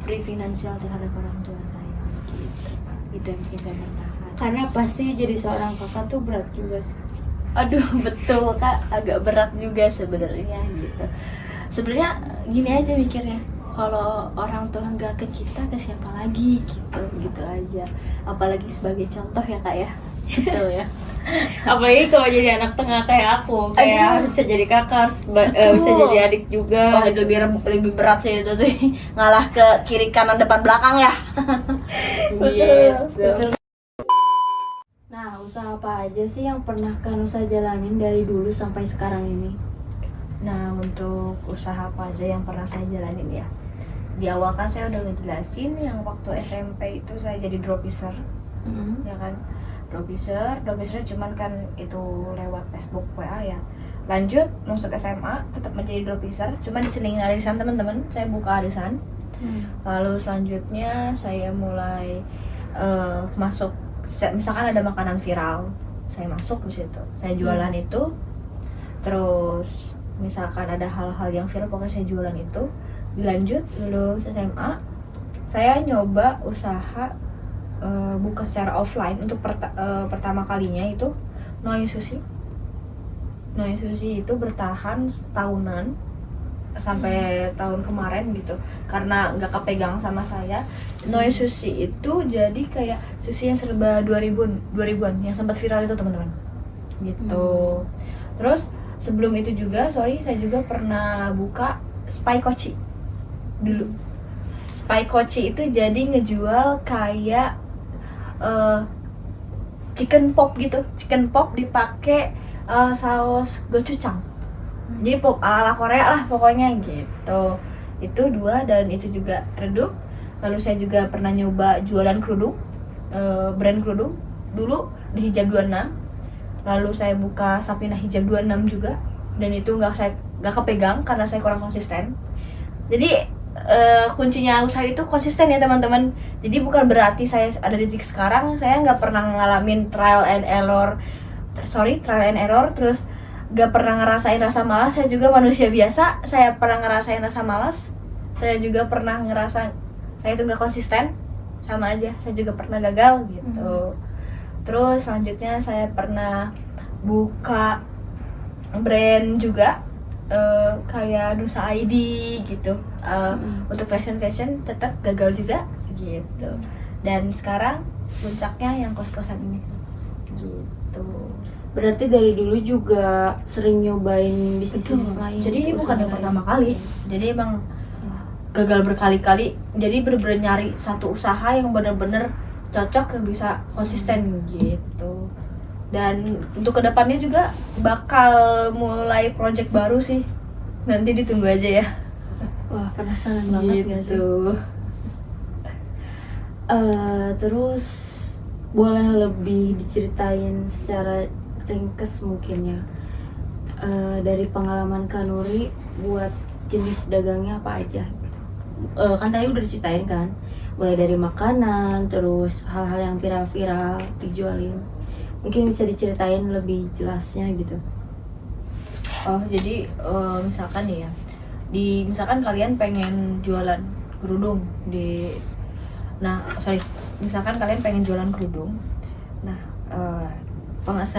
free finansial terhadap orang tua saya gitu. Itu yang bikin saya bertahan. Karena pasti jadi seorang kakak tuh berat juga sih. Aduh betul Kak, agak berat juga sebenarnya gitu. Sebenarnya gini aja mikirnya, kalau orang tua nggak ke kita, ke siapa lagi gitu aja. Apalagi sebagai contoh ya Kak ya, gitu ya. Apalagi kalau jadi anak tengah kayak aku, kayak harus bisa jadi kakak, harus bisa jadi adik juga. Wah, lebih berat sih itu tuh, ngalah ke kiri kanan depan belakang ya. Betul. Nah, usaha apa aja sih yang pernah kan usaha jalanin dari dulu sampai sekarang ini? Nah, untuk usaha apa aja yang pernah saya jalanin ya, di awal kan saya udah ngejelasin yang waktu SMP itu saya jadi dropshipper, ya kan. Dropshippernya cuman kan itu lewat Facebook, WA ya. Lanjut masuk SMA tetap menjadi dropshipper, cuma diselingi arisan teman-teman, saya buka arisan. Lalu selanjutnya saya mulai masuk, misalkan ada makanan viral, saya masuk di situ, saya jualan itu. Terus misalkan ada hal-hal yang viral, pokoknya saya jualan itu. Dilanjut lulus SMA, saya nyoba usaha buka secara offline untuk pertama kalinya itu Noi Sushi. Noi Sushi itu bertahan setahunan sampai tahun kemarin gitu, karena nggak kepegang sama saya. Noi Sushi itu jadi kayak sushi yang serba 2000-an yang sempat viral itu teman-teman gitu. Terus sebelum itu juga saya juga pernah buka Spy Kochi dulu. Spy Kochi itu jadi ngejual kayak chicken pop gitu, chicken pop dipakai saus gochujang Jadi pop ala Korea lah pokoknya gitu. Itu 2 dan itu juga redup. Lalu saya juga pernah nyoba jualan kerudung, brand kerudung dulu di Hijab 26. Lalu saya buka Sapina Hijab 26 juga, dan itu nggak kepegang karena saya kurang konsisten. Jadi kuncinya usaha itu konsisten ya teman-teman. Jadi bukan berarti saya ada di titik sekarang saya nggak pernah ngalamin trial and error, terus nggak pernah ngerasain rasa malas. Saya juga manusia biasa, saya pernah ngerasain rasa malas, saya juga pernah ngerasa saya itu nggak konsisten, sama aja saya juga pernah gagal gitu. Terus selanjutnya saya pernah buka brand juga, kayak Nusa ID gitu, untuk fashion tetap gagal juga gitu. Dan sekarang puncaknya yang kos-kosan ini gitu. Berarti dari dulu juga sering nyobain bisnis lain. Jadi ini bukan yang usaha pertama lain. kali. Jadi emang gagal berkali-kali. Jadi bener-bener nyari satu usaha yang bener-bener cocok yang bisa konsisten gitu. Dan untuk kedepannya juga bakal mulai project baru sih. Nanti ditunggu aja ya. Wah, penasaran banget gak sih? Gitu. Terus boleh lebih diceritain secara ringkes mungkin ya, dari pengalaman Kak Nuri buat jenis dagangnya apa aja gitu. Kan tadi udah diceritain kan, mulai dari makanan, terus hal-hal yang viral-viral dijualin. Mungkin bisa diceritain lebih jelasnya gitu. Jadi misalkan nih ya, misalkan kalian pengen jualan kerudung misalkan kalian pengen jualan kerudung. Nah,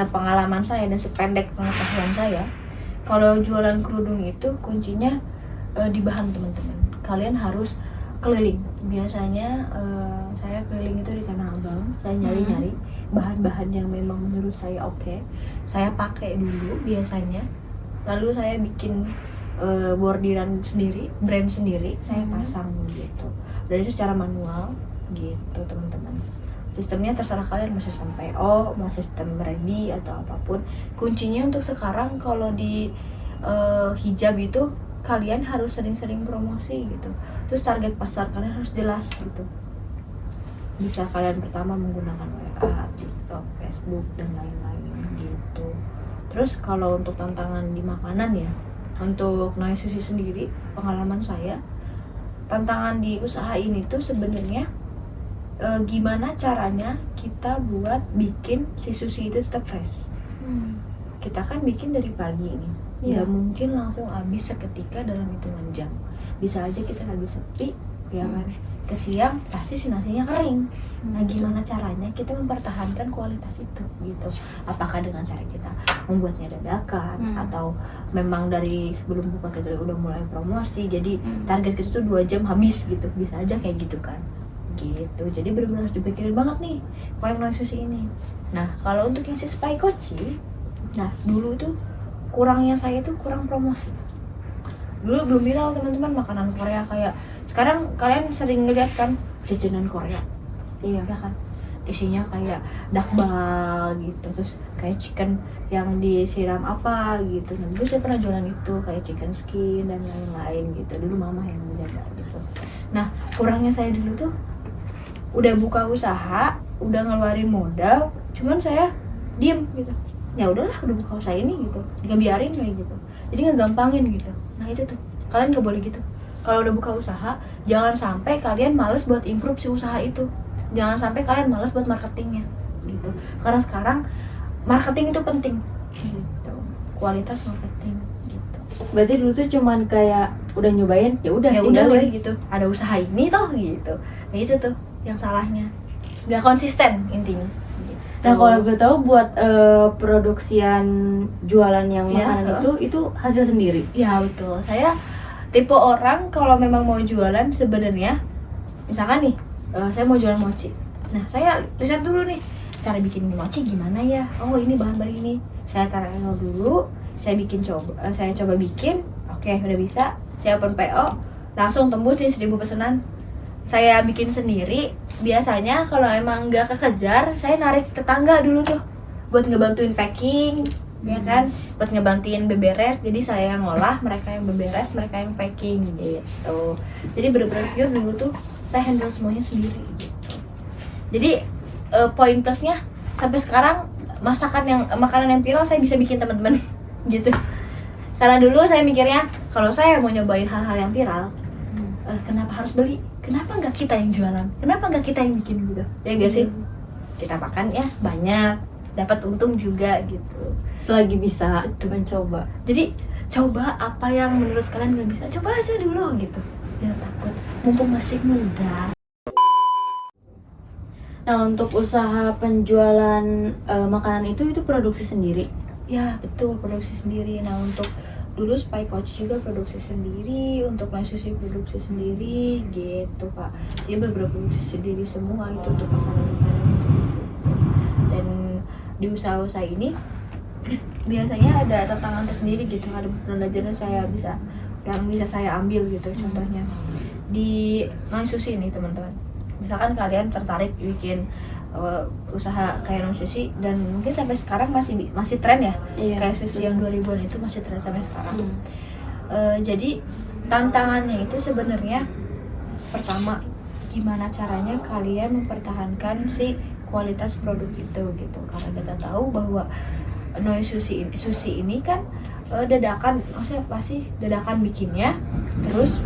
pengalaman saya dan sependek pengetahuan saya, kalau jualan kerudung itu kuncinya di bahan teman-teman. Kalian harus keliling. Biasanya saya keliling itu di Tanah Abang. Saya nyari-nyari bahan-bahan yang memang menurut saya oke. Saya pakai dulu biasanya. Lalu saya bikin bordiran sendiri, brand sendiri, saya pasang gitu. Dan itu secara manual gitu teman-teman. Sistemnya terserah kalian, mau sistem PO, mau sistem ready atau apapun. Kuncinya untuk sekarang kalau di hijab itu kalian harus sering-sering promosi gitu. Terus target pasar kalian harus jelas gitu. Bisa kalian pertama menggunakan WA, TikTok, Facebook dan lain-lain gitu. Terus kalau untuk tantangan di makanan ya, untuk Noi Sushi sendiri, pengalaman saya, tantangan di usaha ini tuh sebenarnya gimana caranya kita buat bikin si sushi itu tetap fresh. Kita kan bikin dari pagi ini, nggak mungkin langsung habis seketika dalam hitungan jam. Bisa aja kita lagi sepi, ya kan, ke siang pasti si nasinya kering. Nah, gimana caranya kita mempertahankan kualitas itu gitu? Apakah dengan cara kita membuatnya dadakan, atau memang dari sebelum buka kita udah mulai promosi, jadi target kita tuh 2 jam habis gitu, bisa aja kayak gitu kan gitu. Jadi benar-benar harus dipikirin banget nih kalau yang Noi Sushi ini. Nah, kalau untuk yang si Spaikochi, nah dulu tuh kurangnya saya tuh kurang promosi. Dulu belum viral teman-teman makanan Korea kayak sekarang kalian sering ngeliat kan jajanan Korea, Iya. ya kan, isinya kayak dakbal gitu, terus kayak chicken yang disiram apa gitu. Nah, dulu saya pernah jualan itu kayak chicken skin dan lain-lain gitu. Dulu mama yang menjaga gitu. Nah, kurangnya saya dulu tuh udah buka usaha, udah ngeluarin modal, cuman saya diem gitu. Ya udahlah, udah buka usaha ini gitu, nggak biarin kayak gitu. Jadi ngegampangin gitu. Nah itu tuh, kalian nggak boleh gitu. Kalau udah buka usaha, jangan sampai kalian males buat improve si usaha itu. Jangan sampai kalian males buat marketingnya gitu. Karena sekarang marketing itu penting gitu. Kualitas marketing gitu. Berarti dulu tuh cuman kayak udah nyobain, ya udah tinggalin. Gitu. Ada usaha ini toh gitu. Nah itu tuh yang salahnya. Nggak konsisten intinya. Nah, kalau boleh tahu buat produksian jualan yang makanan itu hasil sendiri? Ya betul. Saya tipe orang kalau memang mau jualan sebenarnya, misalkan nih, saya mau jualan mochi. Nah, saya riset dulu nih, cara bikin mochi gimana ya? Oh, ini bahan-bahan ini. Saya taruh dulu, saya coba bikin. Oke, udah bisa. Saya open PO, langsung tembus nih 1000 pesanan. Saya bikin sendiri. Biasanya kalau emang nggak kekejar, saya narik tetangga dulu tuh buat ngebantuin packing, ya kan, buat ngebantiin beberes. Jadi saya yang ngolah, mereka yang beberes, mereka yang packing gitu. Jadi bener-bener pure dulu tuh saya handle semuanya sendiri gitu. Jadi poin plusnya sampai sekarang makanan yang viral saya bisa bikin teman-teman gitu. Karena dulu saya mikirnya kalau saya mau nyobain hal-hal yang viral, kenapa harus beli? Kenapa nggak kita yang jualan? Kenapa nggak kita yang bikin gitu? Ya nggak sih? Kita makan ya banyak, dapat untung juga gitu. Selagi bisa mencoba. Jadi coba apa yang menurut kalian nggak bisa, coba aja dulu gitu. Jangan takut, mumpung masih muda. Nah, untuk usaha penjualan makanan itu produksi sendiri. Ya betul, produksi sendiri. Nah untuk dulu Spy Coach juga produksi sendiri, untuk Nai Sushi produksi sendiri gitu Kak. Dia beberapa produksi sendiri semua itu untuk makanan-makanan. Dan di usaha-usaha ini biasanya ada tantangan tersendiri gitu, ada pelajaran yang bisa saya ambil gitu. Contohnya di Nai Sushi ini teman-teman, misalkan kalian tertarik bikin usaha kayak non sushi dan mungkin sampai sekarang masih tren ya, kayak sushi yang 2000-an itu masih tren sampai sekarang. Jadi tantangannya itu sebenarnya pertama gimana caranya kalian mempertahankan si kualitas produk itu gitu, karena kita tahu bahwa Noi sushi ini kan dadakan, maksudnya pasti dadakan bikinnya, terus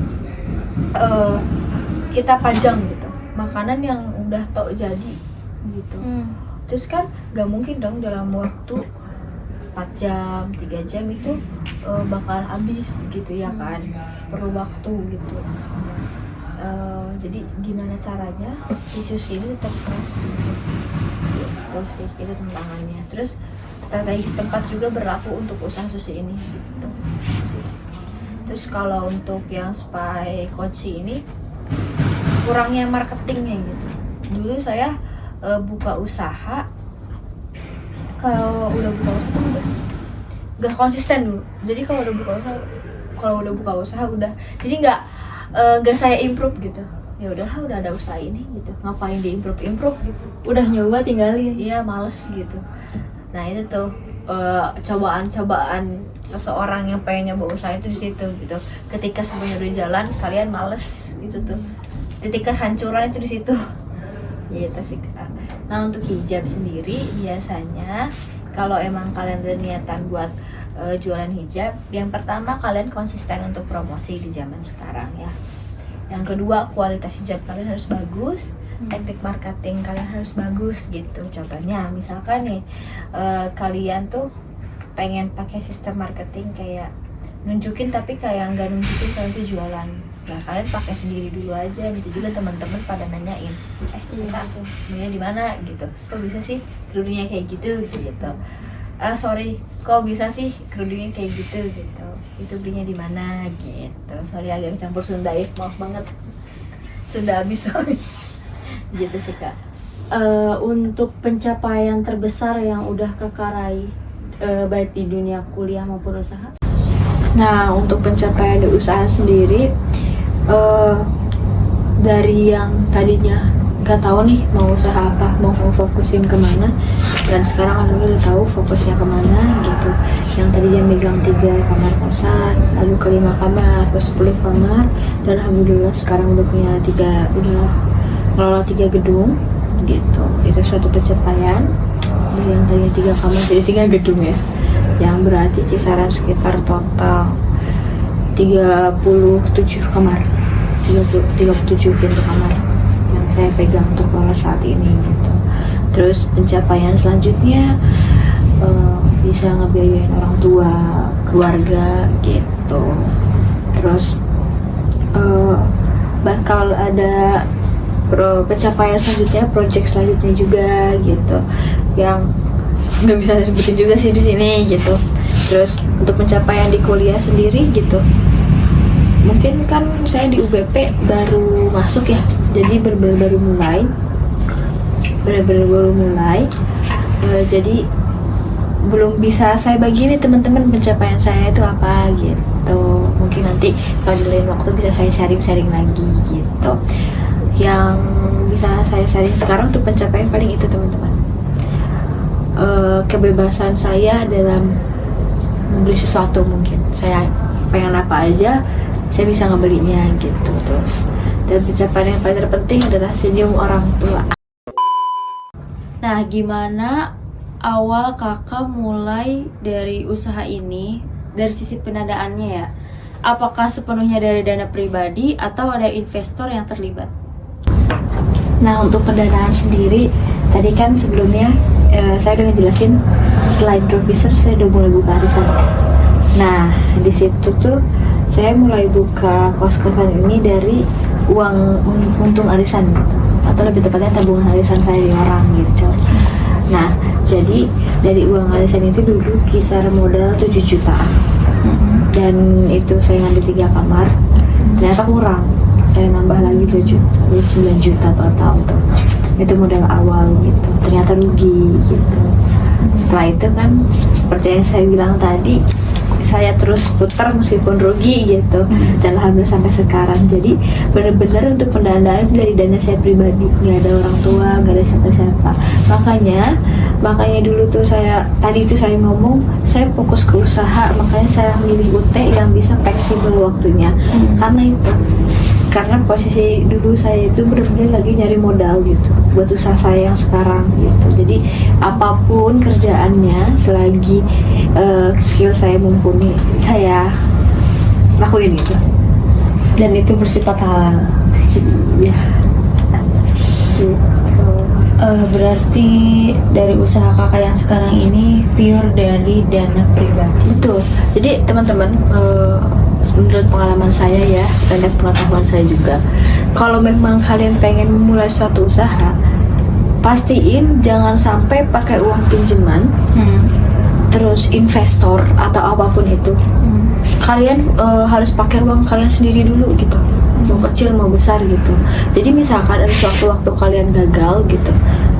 kita pajang gitu makanan yang udah tok jadi gitu. Terus kan gak mungkin dong dalam waktu 4 jam, 3 jam itu bakal habis gitu ya kan, perlu waktu gitu. Jadi gimana caranya si sushi ini tetap fresh gitu sih, itu tantangannya. Terus strategi tempat juga berlaku untuk usaha sushi ini gitu sih. Terus kalau untuk yang Spy Coach ini kurangnya marketingnya gitu. Dulu saya buka usaha, kalau udah buka usaha tuh udah gak konsisten dulu. Jadi kalau udah buka usaha udah, jadi gak saya improve gitu. Ya udahlah, udah ada usaha ini gitu, ngapain di improve gitu. Udah nyoba tinggalin. Iya, males gitu. Nah itu tuh cobaan seseorang yang pengen nyoba usaha itu di situ gitu. Ketika semuanya udah jalan, kalian males itu tuh. Titik kehancuran itu di situ. Gitu sih Kak. Nah untuk hijab sendiri biasanya kalau emang kalian ada niatan buat jualan hijab, yang pertama kalian konsisten untuk promosi di zaman sekarang ya. Yang kedua, kualitas hijab kalian harus bagus, teknik marketing kalian harus bagus gitu. Contohnya misalkan nih kalian tuh pengen pakai sistem marketing kayak nunjukin tapi kayak nggak nunjukin kalian tuh jualan. Nah kalian pakai sendiri dulu aja gitu. Juga teman-teman pada nanyain, kita belinya di mana gitu, kok bisa sih kerudungnya kayak gitu gitu. Kok bisa sih kerudungnya kayak gitu gitu, itu belinya di mana gitu. Sorry agak campur Sunda ya, maaf banget, Sunda habis soalnya. Gitu sih Kak. Untuk pencapaian terbesar yang udah Kakak raih baik di dunia kuliah maupun usaha? Nah untuk pencapaian di usaha sendiri, dari yang tadinya nggak tahu nih mau usaha apa, mau fokusin kemana, dan sekarang alhamdulillah udah tahu fokusnya kemana gitu. Yang tadinya megang 3 kamar kosan, lalu ke 5 kamar, ke 10 kamar, dan alhamdulillah sekarang udah kelola 3 gedung gitu. Itu suatu pencapaian. Dari yang tadinya 3 kamar jadi 3 gedung ya, yang berarti kisaran sekitar total 37 kamar, 37 pintu kamar yang saya pegang untuk kelola saat ini gitu. Terus pencapaian selanjutnya bisa ngebiayain orang tua, keluarga gitu. Terus bakal ada pencapaian selanjutnya, project selanjutnya juga gitu, yang nggak bisa saya sebutin juga sih di sini gitu. Terus untuk pencapaian di kuliah sendiri gitu, mungkin kan saya di UBP baru masuk ya, jadi baru mulai, jadi belum bisa saya bagi nih teman-teman pencapaian saya itu apa gitu. Mungkin nanti kalau di lain waktu bisa saya sharing lagi gitu. Yang bisa saya sharing sekarang untuk pencapaian paling itu teman-teman. kebebasan saya dalam membeli sesuatu. Mungkin saya pengen apa aja saya bisa ngebelinya gitu. Terus dan pencapaian yang paling terpenting adalah senyum orang tua. Nah, gimana awal kakak mulai dari usaha ini dari sisi pendanaannya ya? Apakah sepenuhnya dari dana pribadi atau ada investor yang terlibat? Nah, untuk pendanaan sendiri, tadi kan sebelumnya saya udah ngejelasin selain Dropbizer saya udah mulai buka arisan. Nah, di situ tuh saya mulai buka kos-kosan ini dari uang untung arisan gitu, atau lebih tepatnya tabungan arisan saya di orang gitu. Nah, jadi dari uang arisan itu dulu kisar modal 7 juta. Dan itu saya ngambil 3 kamar. Ternyata kurang. Saya nambah lagi 2 juta, jadi 9 juta total tuh. Itu modal awal gitu. Ternyata rugi gitu. Setelah itu kan seperti yang saya bilang tadi, saya terus putar meskipun rugi gitu. Dan alhamdulillah sampai sekarang. Jadi benar-benar untuk pendanaan itu dari dana saya pribadi, nggak ada orang tua, nggak ada siapa-siapa. Makanya dulu tuh saya ngomong saya fokus ke usaha, makanya saya milih UT yang bisa fleksibel waktunya. Karena posisi dulu saya itu benar-benar lagi nyari modal gitu buat usaha saya yang sekarang gitu. Jadi apapun kerjaannya selagi skill saya mumpuni, saya lakuin gitu. Dan itu bersifat halal. Ya. Gitu. Berarti dari usaha kakak yang sekarang ini pure dari dana pribadi. Betul. Jadi teman-teman, menurut pengalaman saya ya, dan pengetahuan saya juga, kalau memang kalian pengen memulai suatu usaha, pastiin jangan sampai pakai uang pinjaman, terus investor atau apapun itu. Kalian harus pakai uang kalian sendiri dulu gitu, mau kecil mau besar gitu. Jadi misalkan ada suatu waktu kalian gagal gitu,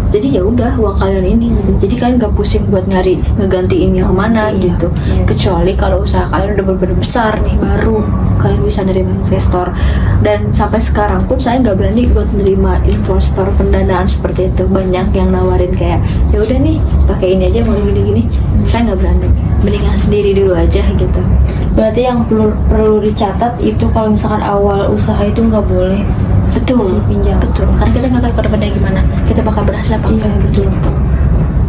jadi ya udah uang kalian ini gitu. Jadi kalian gak pusing buat nyari ngegantiin yang mana gitu. Kecuali kalau usaha kalian udah bener-bener besar nih, baru kalian bisa nerima investor. Dan sampai sekarang pun saya nggak berani buat menerima investor pendanaan seperti itu. Banyak yang nawarin kayak ya udah nih pakai ini aja mau gini-gini. Saya nggak berani, mendingan sendiri dulu aja gitu. Berarti yang perlu dicatat itu kalau misalkan awal usaha itu nggak boleh Betul, pinjam. betul. Karena kita nggak tahu ke depannya gimana, kita bakal berhasil apa enggak. Betul. Gitu.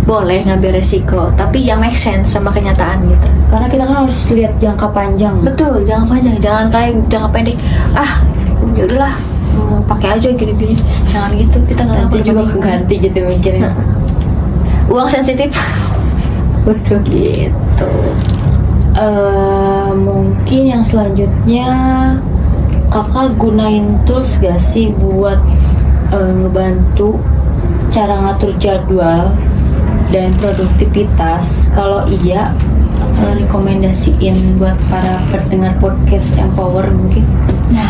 Boleh ngambil resiko, tapi yang make sense sama kenyataan gitu. Karena kita kan harus lihat jangka panjang. Betul, jangan panjang, jangan kayak jangka pendek. Ya udahlah, mau pakai aja gini-gini. Jangan gitu, kita nggak Nanti tahu juga kedepannya keganti gitu mikirnya. uang sensitif. Betul. Gitu. Mungkin yang selanjutnya kakak gunain tools gak sih buat ngebantu cara ngatur jadwal dan produktivitas? Kalau iya, rekomendasiin buat para pendengar podcast Empower mungkin. Nah,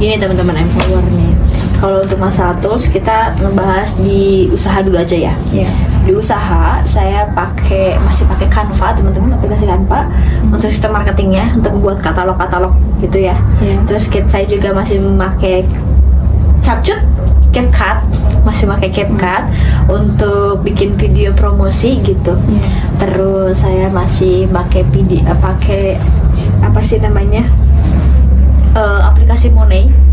gini teman-teman Empower nih. Kalau untuk masalah tools kita ngebahas di usaha dulu aja ya. Iya. Di usaha saya masih pakai Canva, teman-teman, aplikasi Canva untuk sistem marketingnya, untuk buat katalog-katalog gitu ya. Terus saya juga masih memakai CapCut, masih pakai CapCut untuk bikin video promosi gitu. Terus saya masih pakai apa sih namanya, aplikasi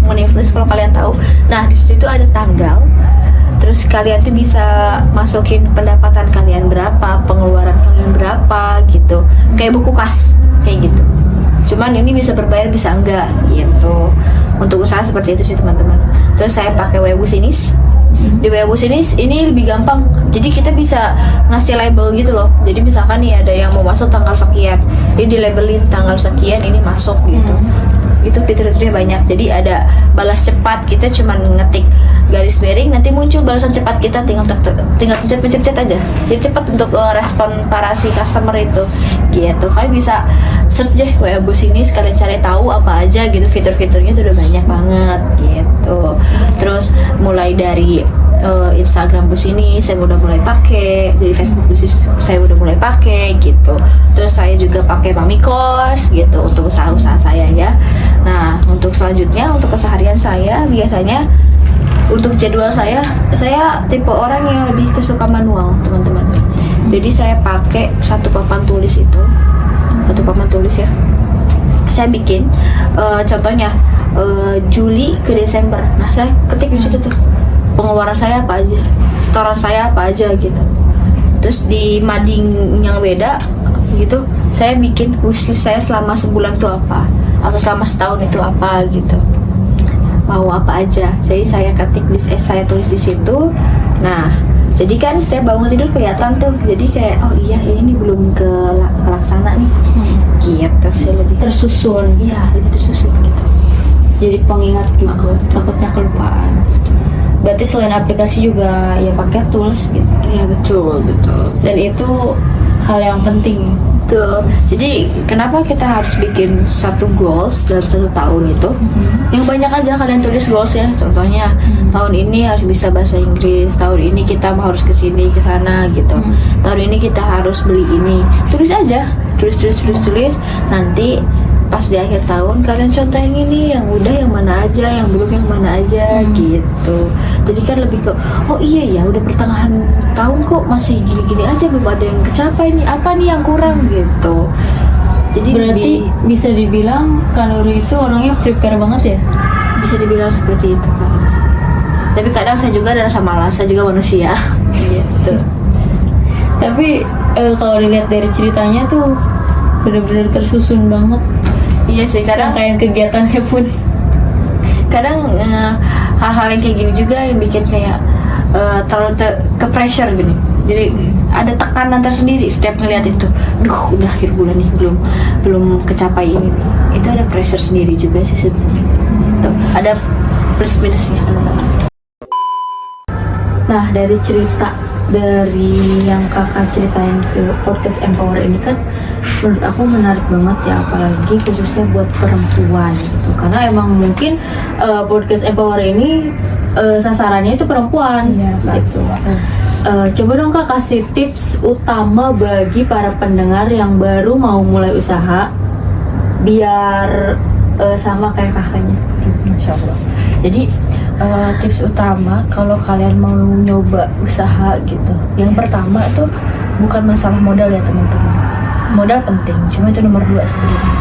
Moneyflix kalau kalian tahu. Nah di situ ada tanggal. Terus kalian tuh bisa masukin pendapatan kalian berapa, pengeluaran kalian berapa gitu. Kayak buku kas, kayak gitu. Cuman ini bisa berbayar bisa enggak gitu. Untuk usaha seperti itu sih teman-teman. Terus saya pakai Webusinis. Di Webusinis ini lebih gampang. Jadi kita bisa ngasih label gitu loh. Jadi misalkan nih ada yang mau masuk tanggal sekian, jadi dilabelin tanggal sekian ini masuk gitu. Itu fitur-fiturnya banyak. Jadi ada balas cepat, kita cuma ngetik garis miring, nanti muncul balasan cepat kita, tinggal pencet aja. Jadi cepat untuk respon para si customer itu gitu. Kalian bisa search deh Webusinis, kalian cari tahu apa aja gitu, fitur-fiturnya itu udah banyak banget gitu. Terus mulai dari Instagram Businis saya udah mulai pakai, dari Facebook Businis saya udah mulai pakai gitu. Terus saya juga pakai Pamikos gitu untuk usaha-usaha saya ya. Nah untuk selanjutnya, untuk keseharian saya biasanya untuk jadwal saya tipe orang yang lebih kesuka manual teman-teman. Jadi saya pakai satu papan tulis itu, satu papan tulis ya. Saya bikin contohnya Juli ke Desember. Nah, saya ketik di situ tuh pengeluaran saya apa aja, setoran saya apa aja gitu. Terus di mading yang beda gitu, saya bikin wishlist saya selama sebulan tuh apa, atau selama setahun itu apa gitu, mau apa aja. Jadi saya ketik saya tulis di situ. Nah, jadi kan setiap bangun tidur kelihatan tuh, jadi kayak oh iya ini belum kelaksana nih, gitu sih, lebih Tersusun. iya, lebih tersusun gitu. Jadi pengingat juga, takutnya kelupaan. Berarti selain aplikasi juga ya pakai tools gitu. Iya, betul. Dan itu hal yang penting. Tuh, jadi kenapa kita harus bikin satu goals dalam satu tahun itu? Yang banyak aja kalian tulis goalsnya. Contohnya tahun ini harus bisa bahasa Inggris, tahun ini kita harus kesini kesana gitu. Tahun ini kita harus beli ini. Tulis aja, tulis. Nanti pas di akhir tahun kalian contoh yang ini, yang udah yang mana aja, yang belum yang mana aja gitu. Jadi kan lebih ke oh iya ya udah pertengahan tahun kok masih gini-gini aja, belum ada yang kecapai nih, apa nih yang kurang gitu. Jadi Berarti bisa dibilang Kanuri itu orangnya prepare banget ya? bisa dibilang seperti itu kan. Tapi kadang saya juga ada rasa malas, saya juga manusia gitu. Tapi kalau dilihat dari ceritanya tuh benar-benar tersusun banget. Iya sih, kadang Kayak kegiatannya pun. kadang hal-hal yang kayak gini juga yang bikin kayak terlalu ke pressure gini. Jadi ada tekanan tersendiri setiap ngeliat itu. Duh, udah akhir bulan nih belum kecapai ini. Itu ada pressure sendiri juga sih sebenarnya. Tuh, ada plus minusnya. Nah, dari cerita dari yang kakak ceritain ke podcast Empower ini kan menurut aku menarik banget ya, apalagi khususnya buat perempuan gitu. Karena emang mungkin podcast Empower ini sasarannya itu perempuan gitu. Coba dong kak kasih tips utama bagi para pendengar yang baru mau mulai usaha biar sama kayak kakaknya. Masya Allah. Jadi tips utama kalau kalian mau nyoba usaha gitu, yang pertama tuh bukan masalah modal ya teman-teman. Modal penting, cuma itu nomor 2 sebenarnya.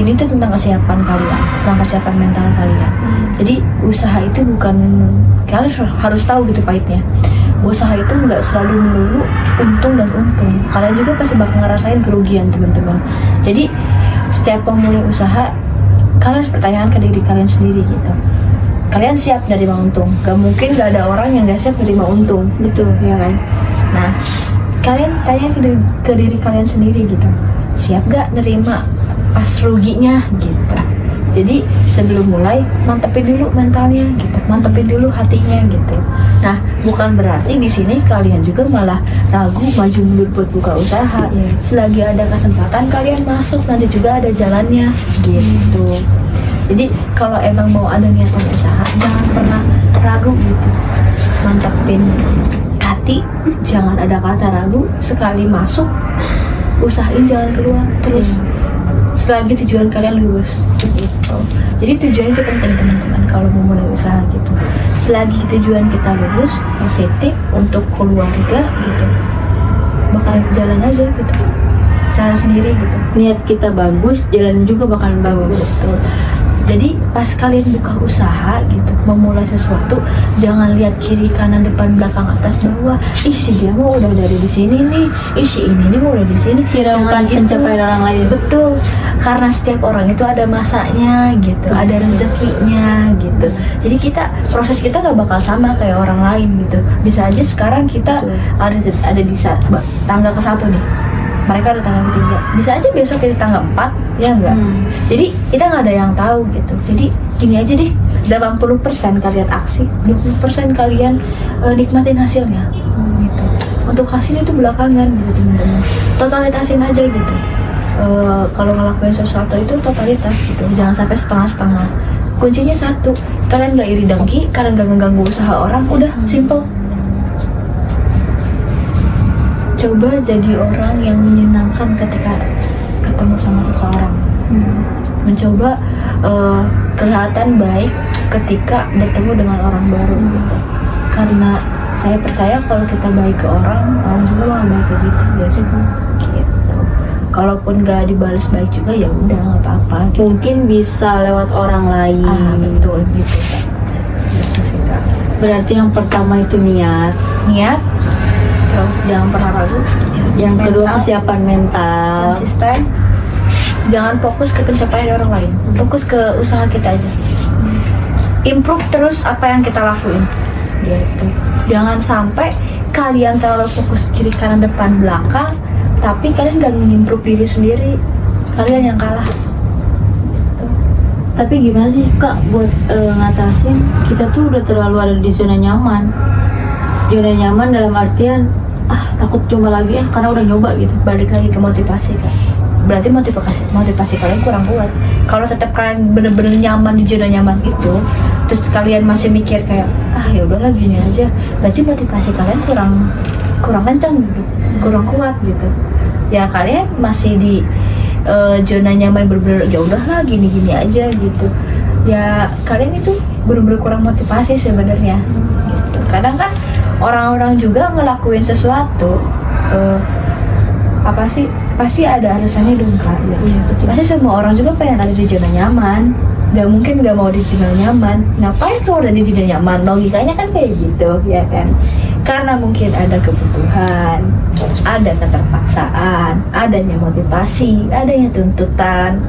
Ini tuh tentang kesiapan kalian, tentang kesiapan mental kalian. Jadi usaha itu bukan, kalian harus tahu gitu pahitnya. Usaha itu nggak selalu melulu untung dan untung. Kalian juga pasti bakal ngerasain kerugian teman-teman. Jadi setiap pemulai usaha, kalian harus pertanyakan ke diri kalian sendiri gitu. Kalian siap menerima untung? Gak mungkin gak ada orang yang gak siap menerima untung, Betul. ya kan? Nah, kalian tanya ke diri kalian sendiri gitu. Siap gak nerima pas ruginya gitu. Jadi sebelum mulai mantepin dulu mentalnya gitu, mantepin dulu hatinya gitu. Nah, bukan berarti di sini kalian juga malah ragu maju mundur buat buka usaha. Selagi ada kesempatan kalian masuk, nanti juga ada jalannya gitu. Jadi kalau emang mau ada niatan usaha, jangan pernah ragu gitu. Mantepin hati, jangan ada kata ragu. Sekali masuk, usahain jangan keluar terus. Selagi tujuan kalian lurus gitu. Jadi tujuan itu penting teman-teman kalau mau mulai usaha gitu. Selagi tujuan kita lurus, positif untuk keluarga gitu, bakal jalan aja gitu, cara sendiri gitu. Niat kita bagus, jalan juga bakalan bagus. Betul. Jadi pas kalian buka usaha gitu, memulai sesuatu, jangan lihat kiri kanan depan belakang atas bawah. Ih si dia mau udah dari di sini nih, ih si ini nih mau udah di sini. Hiraukan Jangan gitu. pencapaian orang lain. Betul, karena setiap orang itu ada masanya gitu, ada rezekinya gitu. Jadi proses kita nggak bakal sama kayak orang lain gitu. Bisa aja sekarang kita ada di tangga ke-1 nih, mereka ada tangga ke-3, bisa aja besok kita tangga 4, ya enggak? Jadi kita nggak ada yang tahu gitu. Jadi gini aja deh, 80% kalian aksi, 20% kalian nikmatin hasilnya gitu. Untuk hasil itu belakangan gitu teman-teman, totalitasin aja gitu. Kalau ngelakuin sesuatu itu totalitas gitu, jangan sampai setengah-setengah. Kuncinya satu, kalian nggak iri dengki, kalian nggak ngeganggu usaha orang, udah simple. Coba jadi orang yang menyenangkan ketika ketemu sama seseorang. Mencoba kelihatan baik ketika bertemu dengan orang baru gitu. Karena saya percaya kalau kita baik ke orang, orang juga bakal baik ke kita guys. Gitu. Kalaupun gak dibalas baik juga ya udah nggak apa-apa. Gitu. Mungkin bisa lewat orang lain. Betul gitu Kak. Gitu sih Kak. Berarti yang pertama itu niat, Niat, terus jangan pernah ragu. yang kedua Mental, kesiapan mental, konsisten. Jangan fokus ke pencapaian orang lain, fokus ke usaha kita aja. Improve terus apa yang kita lakuin. Gitu. Jangan sampai kalian terlalu fokus kiri kanan depan belakang, tapi kalian gak ngimprove diri sendiri, kalian yang kalah. Tapi gimana sih Kak buat ngatasin kita tuh udah terlalu ada di zona nyaman. Zona nyaman dalam artian takut coba lagi karena udah nyoba gitu. Balik lagi ke motivasi Kak. Berarti motivasi kalian kurang kuat. Kalau tetap kalian bener-bener nyaman di zona nyaman itu, terus kalian masih mikir kayak ya udahlah gini aja, berarti motivasi kalian kurang kencang gitu, kurang kuat gitu. Ya kalian masih di zona nyaman bener-bener ya udahlah gini-gini aja gitu. Ya kalian itu bener-bener kurang motivasi sebenarnya. Gitu. Kadang kan orang-orang juga ngelakuin sesuatu pasti ada alasannya dong Kak. Iya, betul. Pasti semua orang juga pengen ada di zona nyaman. Gak mungkin gak mau di zona nyaman. Ngapain tuh udah di zona nyaman? Logikanya kan kayak gitu ya kan. Karena mungkin ada kebutuhan, ada keterpaksaan, adanya motivasi, adanya tuntutan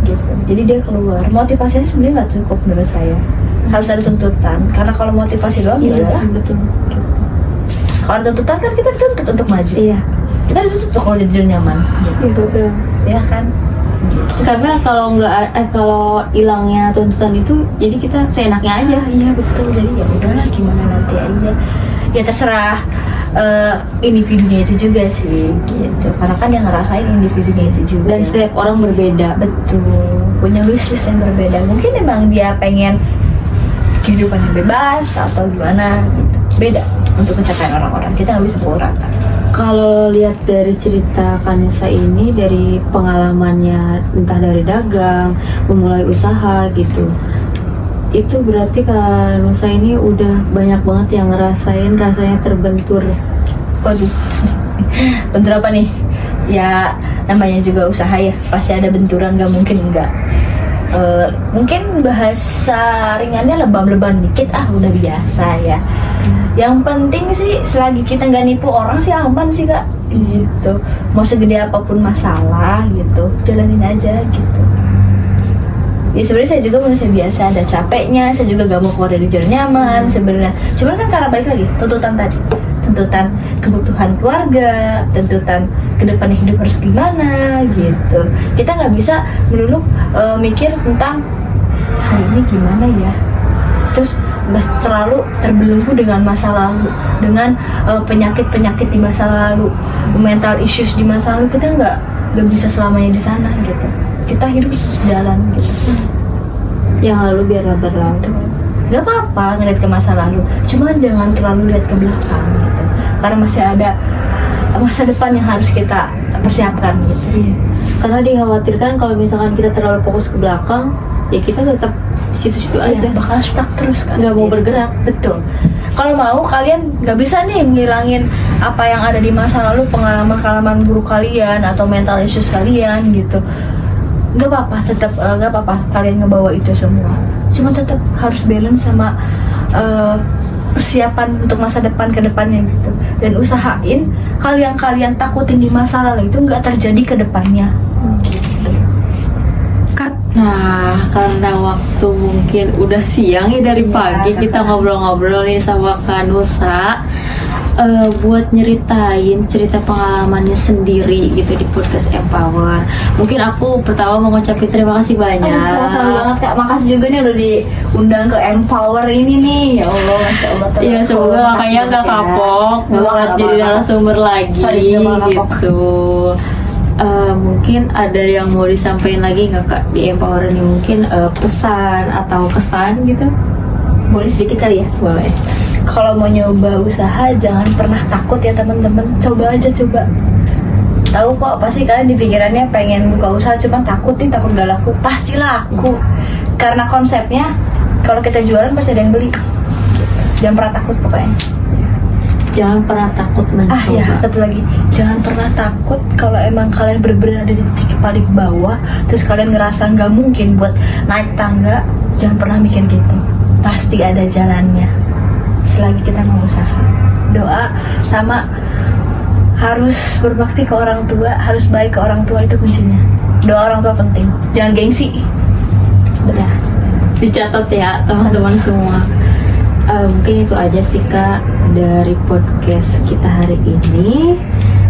gitu. Jadi dia keluar. Motivasinya sebenarnya nggak cukup menurut saya. Harus ada tuntutan. Karena kalau motivasi doang Iya ya sih, betul. kalau ada tuntutan kan kita dituntut untuk maju. Iya. Kita dituntut untuk kalau jadi zona nyaman. Itu betul. Ya kan? Karena kalau hilangnya tuntutan itu, jadi kita seenaknya aja. Iya betul. Jadi ya udahlah gimana nanti aja. Ya terserah individunya itu juga sih gitu. Karena kan yang ngerasain individunya itu juga. Dan setiap orang berbeda. Betul. Punya wishlist yang berbeda. Mungkin emang dia pengen kehidupan yang bebas atau gimana gitu. Beda untuk pencapaian orang-orang. Kita nggak bisa pukul rata. Kalau lihat dari cerita Kanusa ini, dari pengalamannya entah dari dagang, memulai usaha gitu, itu berarti Kanusa ini udah banyak banget yang ngerasain rasanya terbentur. Waduh, bentur apa nih? Ya namanya juga usaha ya, pasti ada benturan, gak mungkin enggak. Mungkin bahasa ringannya lebam-lebam dikit, udah biasa ya. Yang penting sih selagi kita nggak nipu orang sih aman sih Kak, gitu. Mau segede apapun masalah gitu, jalanin aja gitu. Ya sebenarnya saya juga manusia biasa, ada capeknya, saya juga gak mau keluar dari zona nyaman sebenarnya. Cuman kan karena balik lagi tuntutan tadi, tuntutan kebutuhan keluarga, tuntutan kedepannya hidup harus gimana gitu. Kita nggak bisa melulu mikir tentang hari ini gimana ya, terus selalu terbelenggu dengan masa lalu, dengan penyakit-penyakit di masa lalu, mental issues di masa lalu. Kita nggak bisa selamanya di sana gitu. Kita hidup sejalan gitu. Yang lalu biarlah berlalu. Gak apa-apa ngeliat ke masa lalu, cuman jangan terlalu lihat ke belakang gitu. Karena masih ada masa depan yang harus kita persiapkan gitu. Iya. Karena dikhawatirkan kalau misalkan kita terlalu fokus ke belakang, ya kita tetap di situ-situ aja. Bakal stuck terus kan. Nggak mau bergerak. Betul. Kalau mau kalian nggak bisa nih ngilangin apa yang ada di masa lalu, pengalaman-pengalaman buruk kalian atau mental issues kalian gitu. Gak apa-apa, tetap gak apa-apa kalian ngebawa itu semua. Cuma tetap harus balance sama persiapan untuk masa depan ke depannya gitu. Dan usahain hal yang kalian takutin di masa lalu itu nggak terjadi ke depannya. Gitu. Nah, karena waktu mungkin udah siang ya dari pagi kita ngobrol-ngobrol nih sama Kanusa. Buat nyeritain cerita pengalamannya sendiri gitu di podcast Empower. Mungkin aku pertama mau ngucapin terima kasih banyak. Sama-sama banget Kak, makasih juga nih udah diundang ke Empower ini nih. Ya Allah, Masya Allah. Iya, semoga makanya gak kapok buat jadi narasumber lagi gitu. Mungkin ada yang mau disampaikan lagi nggak Kak di Empower ini? Mungkin pesan atau kesan gitu? Boleh sedikit kali ya? Boleh. Kalau mau nyoba usaha jangan pernah takut ya teman-teman. Coba aja, coba. Tahu kok pasti kalian di pikirannya pengen buka usaha cuman takut gak laku. Pasti laku. Karena konsepnya kalau kita jualan pasti ada yang beli. Jangan pernah takut pokoknya. Jangan pernah takut mencoba. Ah ya, satu lagi. Jangan pernah takut kalau emang kalian benar-benar ada di titik paling bawah, terus kalian ngerasa nggak mungkin buat naik tangga, jangan pernah mikir gitu. Pasti ada jalannya. Selagi kita mau usaha. Doa sama harus berbakti ke orang tua, harus baik ke orang tua, itu kuncinya. Doa orang tua penting. Jangan gengsi. Udah. Dicatat ya teman-teman semua. Mungkin itu aja sih Kak dari podcast kita hari ini,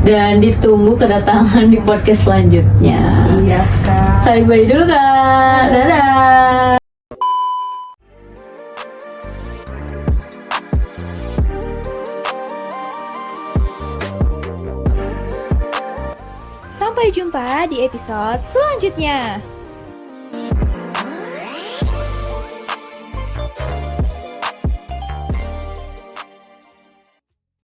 dan ditunggu kedatangan di podcast selanjutnya. Iya, Kak. Say bye dulu Kak. Dadah. Sampai jumpa di episode selanjutnya.